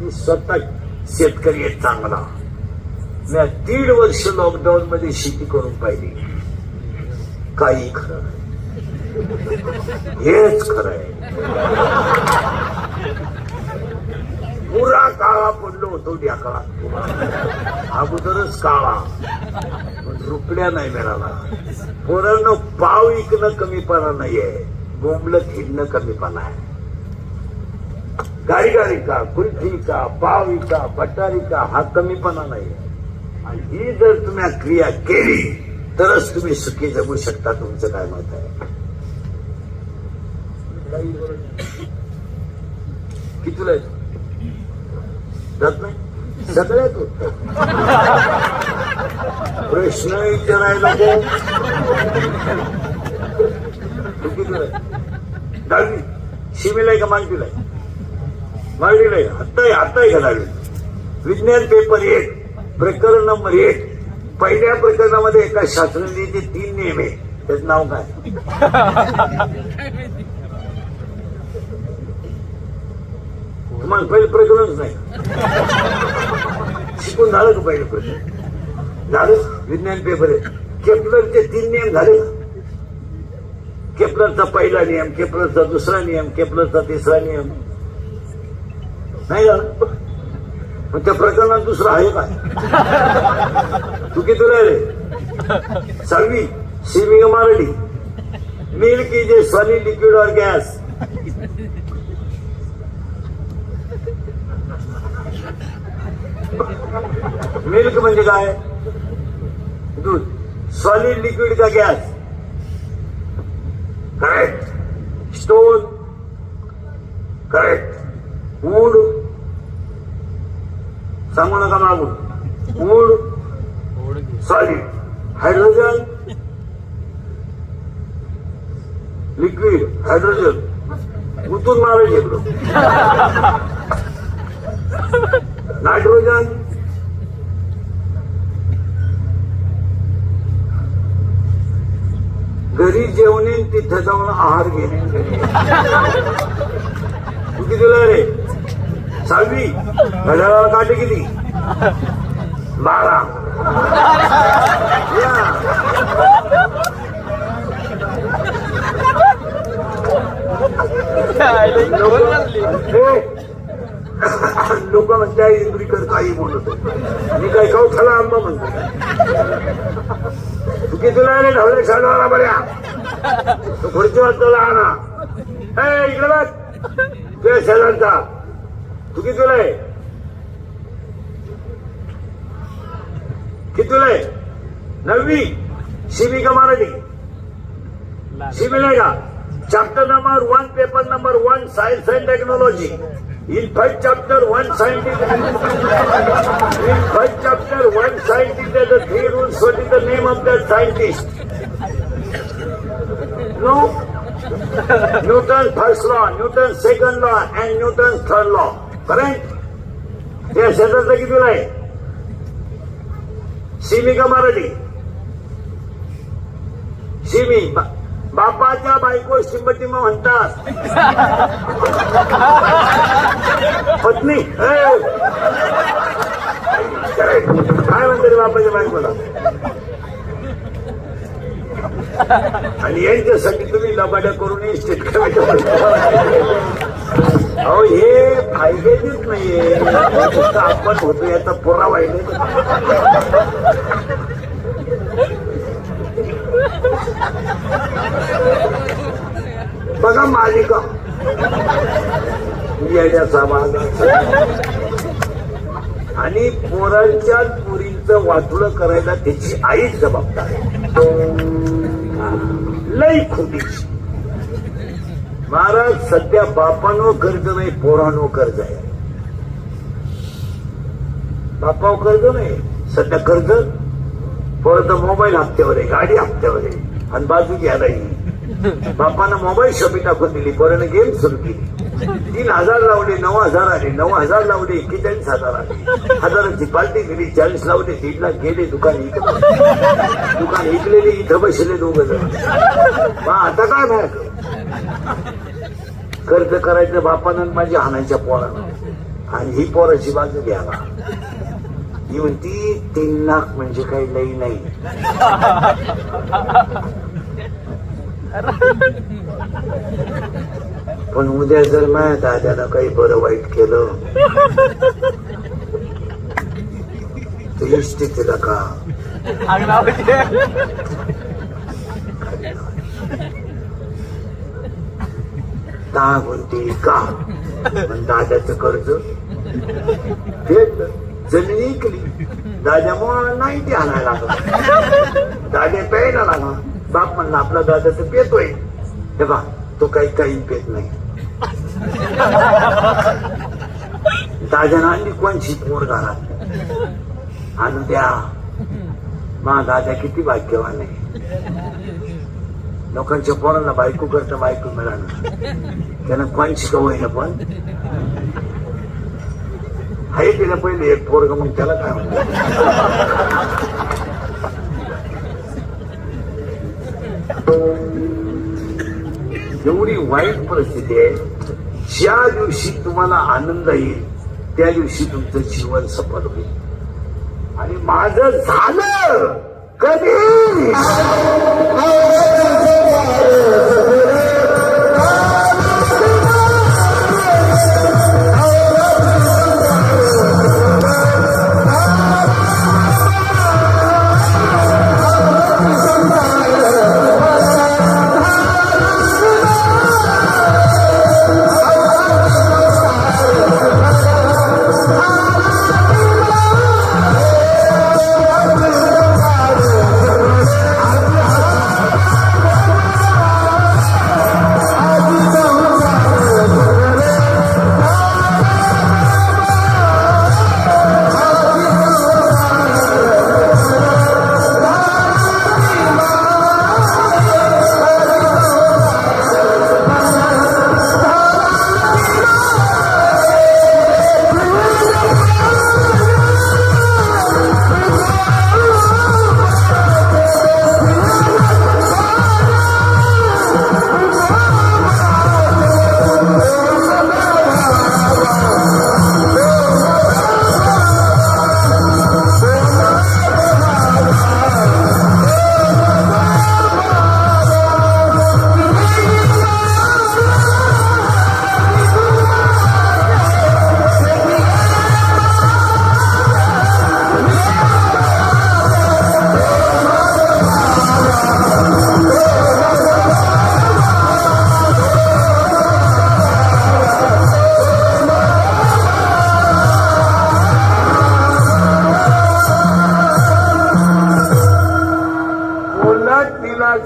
मी स्वतः शेतकरी आहे चांगला. मी 1.5 वर्ष लॉकडाऊन मध्ये शेती करून पाहिली. काही खरं नाही. हेच खरं आहे. पुरा काळा पडलो होतो ढ्याकळा. अगोदरच काळा, पण रुपड्या नाही मिळाला. पोरांनो, पाव विकणं कमीपणा नाहीये, बोंबलत हिंडणं कमीपणा आहे. गाडी का, कुल्फी का, पाव का, बटारी का, हा कमीपणा नाहीये. आणि ही जर तुम्ही क्रिया केली तरच तुम्ही सुखी जगू शकता. तुमचं काय मत आहे? कितीला येतो? जात नाही. सगळ्यात प्रश्न विचारायला तू किती दहावी शिमीला आहे का मांडीला आहे? मांडीला आहे. आता आहे का दहावी? विज्ञान पेपर 1 प्रकरण नंबर 1 पहिल्या प्रकरणामध्ये एका शास्त्रज्ञाचे 3 नियम आहे. त्याचं नाव काय? तुम्हाला पहिलं प्रकरणच नाही शिकून झालं का? पहिलं प्रकरण झालं. विज्ञान पेपर आहे. केपलरचे 3 नियम झाले का? केपलरचा पहिला नियम, केपलरचा दुसरा नियम, केपलरचा तिसरा नियम नाही झालं. मग त्या प्रकरणात दुसरं आहे का? तू किती रे? 6वी. शिवी Marathi. Milk is a solid liquid और गॅस. मिल्क म्हणजे काय? दूध. सॉलिड लिक्विड का gas? Correct. Stone correct. Wood सांगू नका मागून. Wood solid. Hydrogen liquid. Hydrogen उतून मारायचे इकडं. नायट्रोजन घरी जेवणे तिथे जाऊन आहार घेणे. तू कितीला रे? 6वी. घड्याळाला काटे किती? 12. लोक म्हणत्या इंद्रीकर काही बोलतो. मी काय कवठाला आंबा म्हणतो. तू कितीला रे? ढवळे शाळेला बऱ्या तो खुर्ची वाजता आणा. इकडे बघ तुझ्या शेजारचा. तू कितीला आहे? कितीला आहे? 9वी. शिवी का मराठी? शिवी नाही का? Chapter number 1 paper number 1 science and technology. In first chapter, one scientist. In first chapter, one scientist has the 3 rules. What is the name of that scientist? No. Newton's first law, Newton's second law, and Newton's third law. Correct? त्या शेजारचा किती आहे? शिमी का मराठी? शिमी. बापाच्या बायको शिंबटिमा म्हणतात. पत्नी काय म्हणते रे बापाच्या बायकोला? आणि यांच्यासाठी तुम्ही लबाड्या करून स्टेट अहो हे फायद्याचीच नाहीये. आपण होतो याचा पुरावा आहे. बघा मालिका येण्याचा भाग. आणि पोरांच्या पुरींचं वाटोळं करायला त्याची आईच जबाबदार आहे. लई खोटीची. महाराज सध्या बापानो कर्ज नाही, पोरानो कर्ज आहे. बापावर कर्ज नाही सध्या कर्ज. पोरं मोबाईल हप्त्यावर आहे, गाडी हप्त्यावर आहे. आणि बाजू घ्यायला बापानं मोबाईल शॉपी टाकून दिली. पोरानं गेम सुरू केली. 3,000 लावले, 9,000 आले. 9,000 लावले, 41,000 आले. 1,000ची पार्टी केली. 40 लावले, 1.5 लाख गेले. दुकान ऐकलेले इथं बसले 2 जण. आता काय माहिती कर्ज करायचं बापानं माझ्या हाणायच्या पोरानं. आणि ही पोराची बाजू घ्यावा. ही म्हणती 3 लाख म्हणजे काही लई नाही. पण उद्या जर माझ्या दादाला काही बरं वाईट केलं तर इष्टीला का गुंती का? पण दादाचं कर्ज फेडलं, जमीन ऐकली. दाद्यामुळे नाही ते आणायला लागला. दाद्या प्यायला लागला. बाप म्हणला आपला दादा तर पेतोय. हे बा तो काही पेत नाही. दादानं आणली कोणची पोर घरात आणून द्या. मा दादा किती भाग्यवान आहे. लोकांच्या पोरांना बायको करता बायको मिळालं त्यांना कोण शिकवय ना पण हाय तिला पहिले एक पोरग मग त्याला काय म्हणतात एवढी वाईट परिस्थिती आहे. ज्या दिवशी तुम्हाला आनंद येईल त्या दिवशी तुमचं जीवन सफल होईल. आणि माझं झालं कधी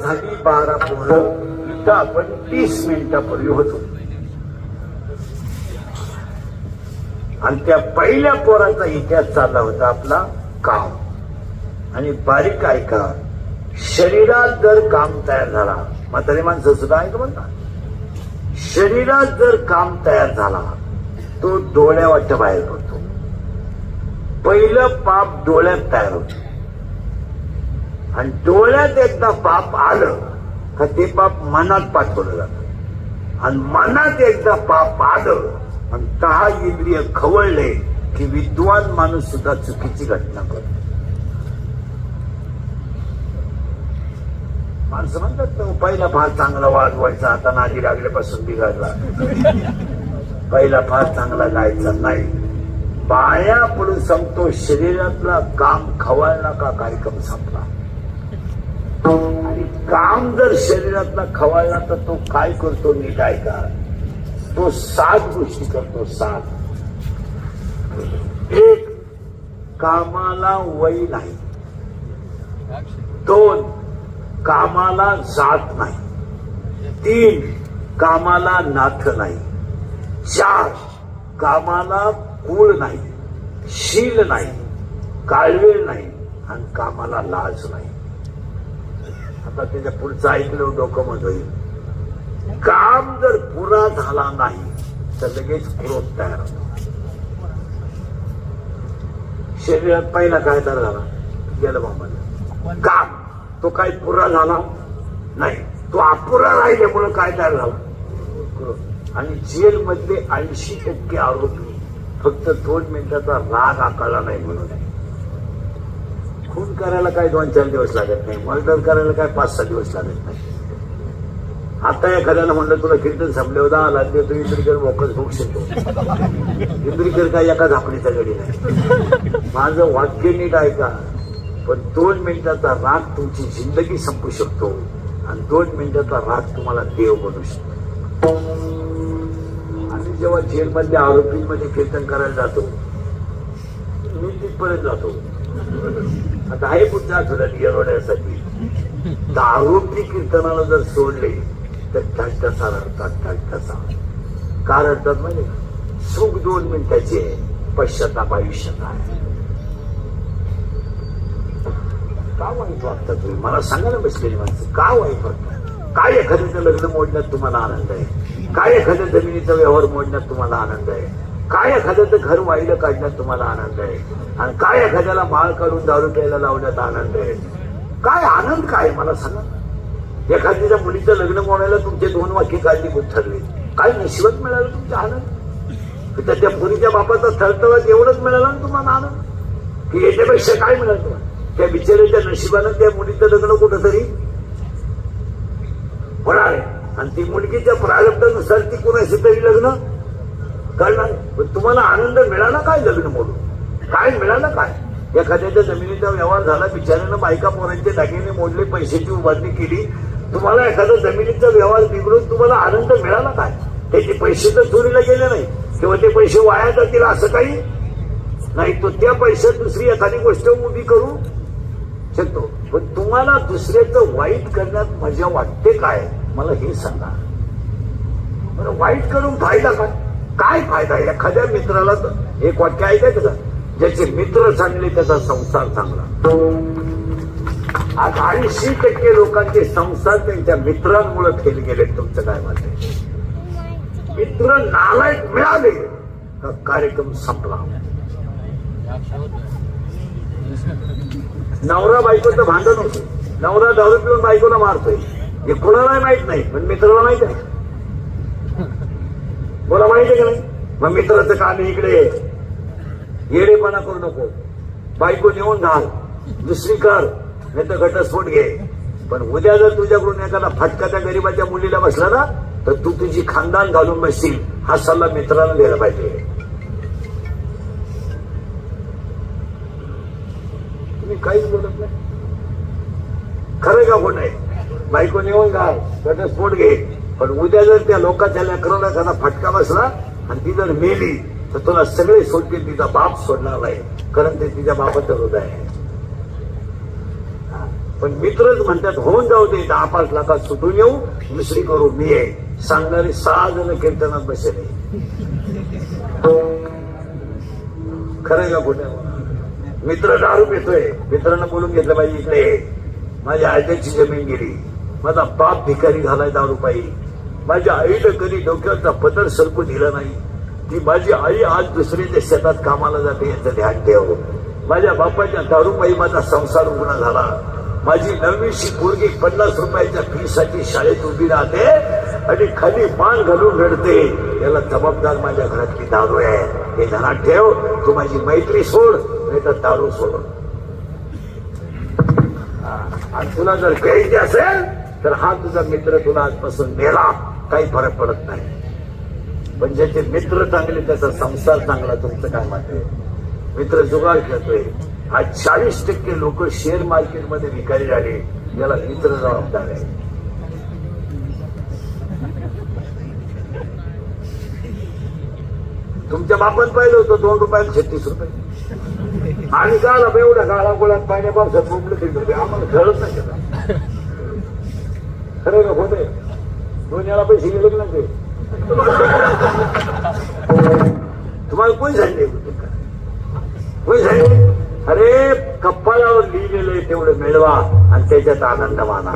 झाली 12 पोरं. इथं आपण 30 मिनिटापूर्वी होतो आणि त्या पहिल्या पोराचा इतिहास चालला होता आपला काम. आणि बारीक ऐका, शरीरात जर काम तयार झाला, म्हातारी माणसं सुद्धा ऐक म्हणतात, शरीरात जर काम तयार झाला तो डोळ्यावाटं बाहेर पडतो. पहिलं पाप डोळ्यात तयार होतं आणि डोळ्यात एकदा पाप आलं का ते पाप मनात पाठवलं जातं आणि मनात एकदा पाप आलं आणि 10 इंद्रिय खवळले की विद्वान माणूस सुद्धा चुकीची घटना करतो. माणसं म्हणतात तो पहिला फार चांगला वाजवायचा, आता नादी लागल्यापासून बिघडला. पहिला फार चांगला गायचा नाही, पाया पडून संपतो. शरीरातला काम खवळला का कार्यक्रम संपला. आणि काम जर शरीरातला खवळला तर तो काय करतो नीट ऐका, तो 7 गोष्टी करतो. 7. 1. कामाला वय नाही. 2. कामाला जात नाही. 3. कामाला नाथ नाही. 4. कामाला कुळ नाही, शील नाही, काळवेळ नाही आणि कामाला लाज नाही. आता त्याच्या पुढचं ऐकलं डोकं मत होईल. काम जर पुरा झाला नाही तर लगेच क्रोध तयार होतो. शरीरात पहिला काय तयार झाला, गेलं बाबा काम, तो काही पुरा झाला नाही, तो अपुरा राहिल्यामुळे काय तयार झाला, क्रोध. आणि जेल मधले 80% आरोपी फक्त 2 मिनिटाचा राग आकारला नाही म्हणून. खून करायला काय 2-4 दिवस लागत नाही, मर्डर करायला काय 5-6 दिवस लागत नाही. आता एखाद्याला म्हणलं तुला कीर्तन संपले 10 लागले तो इंद्रिकर मोकच होऊ शकतो. इंद्रिकर काय एका झापडीचा गडी नाही. माझं वाक्य नीट ऐका, पण 2 मिनिटाचा राग तुमची जिंदगी संपू शकतो आणि 2 मिनिटाचा राग तुम्हाला देव बनवू शकतो. आणि जेव्हा जेलमधल्या आरोपींमध्ये कीर्तन करायला जातो मी तिथपर्यंत जातो. आता आहे पुढच्या आठवड्यात येरवण्यासाठी. आरोपी कीर्तनाला जर सोडले तर ठसठसा रडतात. ठसठसा का रडतात म्हणजे सुख 2 मिनिटाचे, पश्चाताप आयुष्यात आहे. का वाईट वागतात तुम्ही मला सांगा ना, बसलेली माणसं का वाईट वागतात. काय एखाद्याचं लग्न मोडण्यात तुम्हाला आनंद आहे? काय एखाद्या जमिनीचा व्यवहार मोडण्यात तुम्हाला आनंद आहे? काय एखाद्याचं घर वाईला काढण्यात तुम्हाला आनंद आहे? आणि काय एखाद्याला माळ काढून दारू प्यायला लावण्यात आनंद आहे? काय आनंद काय मला सांगा. एखाद्याच्या मुलीचं लग्न मोडायला तुमचे 2 वाक्य काढली ठरले, काय नशिबात मिळालं तुमचा आनंद? तर त्या पुरीच्या बापाचा थळथळात एवढंच मिळालं ना तुम्हाला आनंद, की याच्यापेक्षा काय मिळालं तुम्हाला? त्या बिचाऱ्याच्या नशिबानं त्या मुलीचं लग्न कुठंतरी होणार आहे आणि ती मुलगीच्या प्रारब्धानुसार ती कोणाशी तरी लग्न करणार. पण तुम्हाला आनंद मिळाला काय लग्न मोडून? काय मिळालं काय? एखाद्याच्या जमिनीचा व्यवहार झाला, बिचाऱ्यानं बायका पोरांचे दागिने मोडले, पैशाची उभारणी केली, तुम्हाला एखादा जमिनीचा व्यवहार बिघडून तुम्हाला आनंद मिळाला काय? त्याचे पैसे तर चोरीला गेले नाही किंवा ते पैसे वाया जातील असं काही नाही. तो त्या पैशात दुसरी एखादी गोष्ट उभी करू शकतो. पण तुम्हाला दुसऱ्याचं वाईट करण्यात मजा वाटते काय? मला हे सांगा बरं. वाईट करून फायदा काय? काय फायदा? एखाद्या मित्राला एक वाक्य ऐकायचं का, ज्याचे मित्र चांगले त्याचा संसार चांगला. आज 80% लोकांचे संसार त्यांच्या मित्रांमुळे फेल गेले. तुमचं काय मत आहे? मित्र नालायक मिळाले का कार्यक्रम संपला. नवरा बायकोचं भांडण होतं, नवरा दारू पिऊन बायकोला मारतोय, हे कोणाला माहित नाही पण मित्राला माहित आहे. बोला माहिती आहे का नाही? मग मित्राचं काम इकडे येडेपणा करू नको, बायको नेऊन घाल, दुसरी कर, नाही तर घटस्फोट घे. पण उद्या जर तुझ्याकडून एखादा फटका त्या गरीबाच्या मुलीला बसला ना तर तू तुझी खानदान घालून बसशील. हा सल्ला मित्राला द्यायला पाहिजे. तुम्ही काहीच बोलत नाही. खरं का खोट आहे? बायको नेऊन घाल, घटस्फोट घे, पण उद्या जर त्या लोकांच्या लेकराला एखादा फटका बसला आणि ती जर मेली तर तुला सगळे सोडतील, तिचा बाप सोडणार नाही, कारण ते तिच्या बापाचं हृदय आहे. पण मित्रच म्हणतात होऊन जाऊ दे, 10-5 लाखात सुटून येऊ, दुसरी करू मी आहे. सांगणारे 6 जण कीर्तनात बसले. खरं का खोटं? मित्र दारू पितोय, मित्रांना बोलून घेतलं पाहिजे, इकडे माझ्या आईची जमीन गेली, माझा बाप भिकारी झालाय दारू पायी, माझ्या आईनं कधी डोक्याचा पदर सरकू दिला नाही, ती माझी आई आज दुसरीच्या शेतात कामाला जाते याचं ध्यान ठेव. माझ्या बापाच्या दारूपायी माझा संसार उघडा झाला, माझी 9वीची पोरगी 50 रुपयाच्या फीसाठी शाळेत उभी राहते आणि खाली मान घालून रडते, याला जबाबदार माझ्या घरातली दारू आहे, हे ध्यानात ठेव. तू माझी मैत्री सोड नाही तर दारू सोड. आणि तुला जर प्यायची असेल तर हा तुझा मित्र तुला आजपासून मेला, काही फरक पडत नाही. पण ज्याचे मित्र चांगले त्याचा संसार चांगला. तुमचं काय मत आहे? मित्र जुगार खेळतोय. आज 40% लोक शेअर मार्केटमध्ये भिकारी झाले, याला मित्र जबाबदार आहे. तुमच्या बापात पाहिलं होतं 2 रुपयाला 36 रुपये आणि काला एवढ्या गाळा गोळ्यात पाहिजे पावसात बोंबलं ते आम्हाला खेळत नाही का? खरं का खोटे? 2 याला पैसे गेले ना ते तुम्हाला कोणी सांगले? कोणी सांगले? अरे कपाळावर लिहिलेलं तेवढं मिळवा आणि त्याच्यात आनंद माना.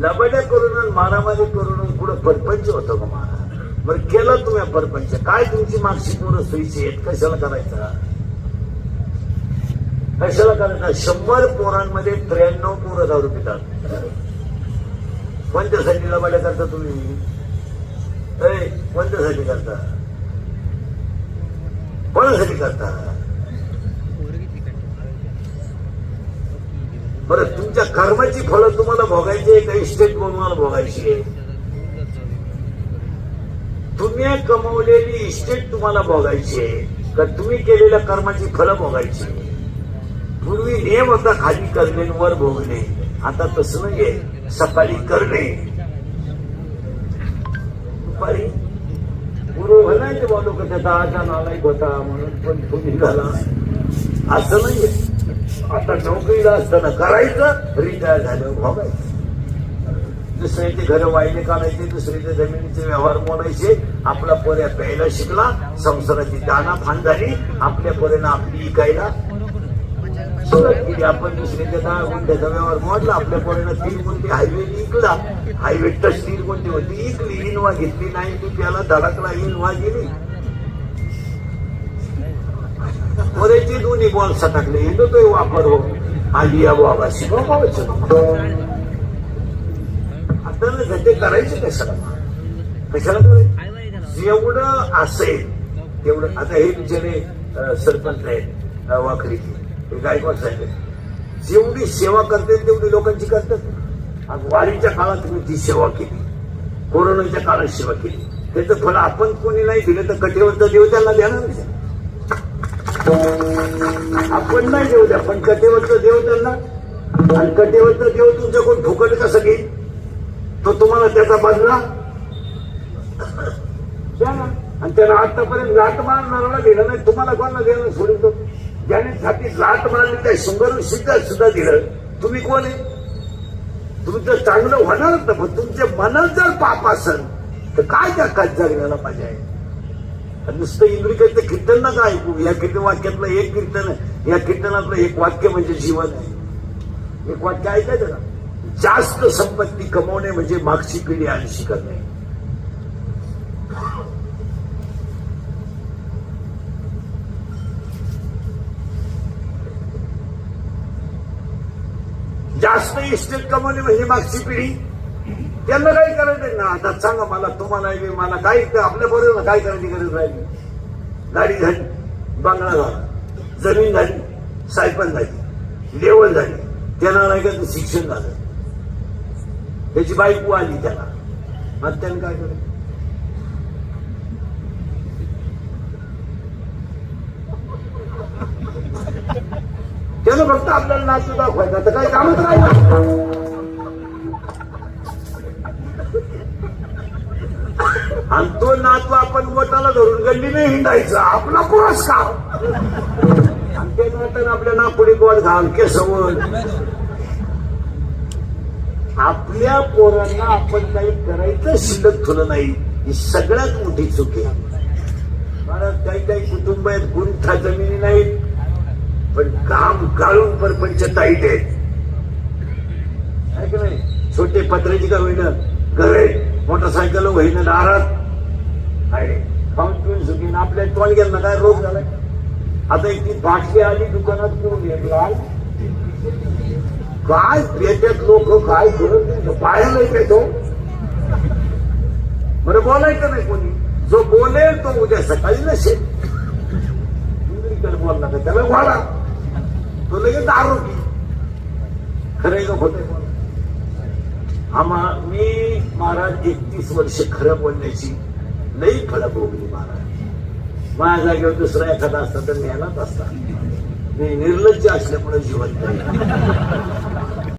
लबड्या करून मारामारी करून पुढे परपंच होतो का महाराज? बरं केलं तुम्ही परपंच, काय तुमची मागची पोरं सोयीची आहेत? कशाला करायचा? कशाला करायचा? 100 पोरांमध्ये 93 पोरं दारू पितात. कोणत्यासाठी लबाड्या करता तुम्ही? कोणत्यासाठी करता? कोणासाठी करता? बरं, तुमच्या कर्माची फळं तुम्हाला भोगायची आहे का इस्टेट बनवायला भोगायची आहे? तुम्ही कमवलेली इस्टेट तुम्हाला भोगायची आहे का तुम्ही केलेल्या कर्माची फळं भोगायची? पूर्वी नियम होता खाली करणे वर भोगणे, आता तसं नाहीये. सकाळी करणे, दुपारी पूर्व म्हणायचे बोलू का त्याचा आजा नालायक होता म्हणून पण तुम्ही झाला, असं नाहीये. आता नोकरीला असताना करायचं, रिटायर झाल्यावर भोगायचं. दुसऱ्याचे घर वाहिले काढायचे, दुसऱ्याच्या जमिनीचे व्यवहार मोडायचे. आपला पोऱ्या प्यायला शिकला, संसाराची दाना फान झाली, आपल्या पोऱ्यानं आपली इकायला सुरुवात केली. आपण दुसऱ्याच्या 10 गुंठ्याचा व्यवहार मोडला, आपल्या पोऱ्यानं 3 गुंठे हायवे इकला. हायवे टच 3 गुंठे होती, इकली. इनवा घेतली नाही, ती त्याला धडकला, इनवा गेली. पोऱ्याचे दोन्ही बॉल सटकले. येतो तो वापर हो आली या बाबा आता ते करायचे कशाला? कशाला करायचं? जेवढं असेल तेवढं. आता हे बिचारे सरपंच आहेत वाखरीचे, हे गायकवाड साहेब, जेवढी सेवा करते तेवढी लोकांची करतात. आज वारीच्या काळात तुम्ही ती सेवा केली, कोरोनाच्या काळात सेवा केली, त्याचं फळ आपण कोणी नाही दिलं तर कटेवरचा देव त्यांना देणार नाही. आपण नाही देऊ द्या, पण कटेवरचा देव त्यांना. आणि कटेवरचा देव तुमच्याकडून फुकट कसं घेईल? तो तुम्हाला त्याचा बदला द्या ना. आणि त्याला आतापर्यंत लाट मारणारा दिलं नाही, तुम्हाला कोणाला देणं सोडून तो ज्याने छाती लाट मारली त्या शंभर सुद्धा दिलं. तुम्ही कोण आहे? तुमचं चांगलं होणारच ना, पण तुमच्या मनात जर पाप असेल तर काय त्या काच जगण्याला पाहिजे आहे? नुसतं इंद्रिकाचं कीर्तन नका ऐकू. या कीर्तन वाक्यातलं एक कीर्तन, या कीर्तनातलं एक वाक्य म्हणजे जीवन आहे. एक वाक्य ऐकायचं ना, जास्त संपत्ती कमवणे म्हणजे मागची पिढी आळशी करणे. जास्त इस्टेट कमवणे म्हणजे मागची पिढी. त्यांना काही करायचं ना. आता सांगा मला, तुम्हाला मला काही आपल्या बरोबर काय करायची गरज राहिली? गाडी झाली, बंगला झाला, जमीन झाली, सायपन झाली, लेवल झाली, त्यांना नाही का शिक्षण झालं, त्याची बायको आली त्याला, मग त्याने काय करायचं? त्यानं फक्त आपल्याला नाचू दाखवायचं, तर काही कामच राहिलं. आणि तो नातू आपण बोटाला धरून गल्लीने हिंडायचा, आपला पुरस्कार. आणि ते नात्यानं आपल्या नागपुडी गोड घाल केसवण. आपल्या पोरांना आपण काही करायचं शिल्लक ठेवलं नाही, ही सगळ्यात मोठी चूक आहे. कारण काही काही कुटुंब आहेत, गुंठा जमिनी नाहीत, पण काम गाळून परपंच टाईट आहेत. की नाही? छोटे पत्र्याची का होईना घर आहे, मोटरसायकल होईना दारात आहे, खाऊन पिऊन सुखीन. आपल्या टोळग्यांना काय रोग झालाय? आता एक ती बाटली आली दुकानात करून घेतला, काय पेट्यात लोक काय करत पाहायला येतो. बरं, बोलायचं नाही कोणी. जो बोलेल तो उद्या सकाळी नसेल. इंग्लिश बोलला का त्याला वाढा, तो लगेच आरोपी. खरंय का खोटं बोला? मी महाराज 31 वर्ष खरं बोलण्याची लई फळं भोगली महाराज. माझ्या जागेवर दुसरा एखादा असता तर न्यायलाच असता. मी निर्लज्ज असल्यामुळे जिवंत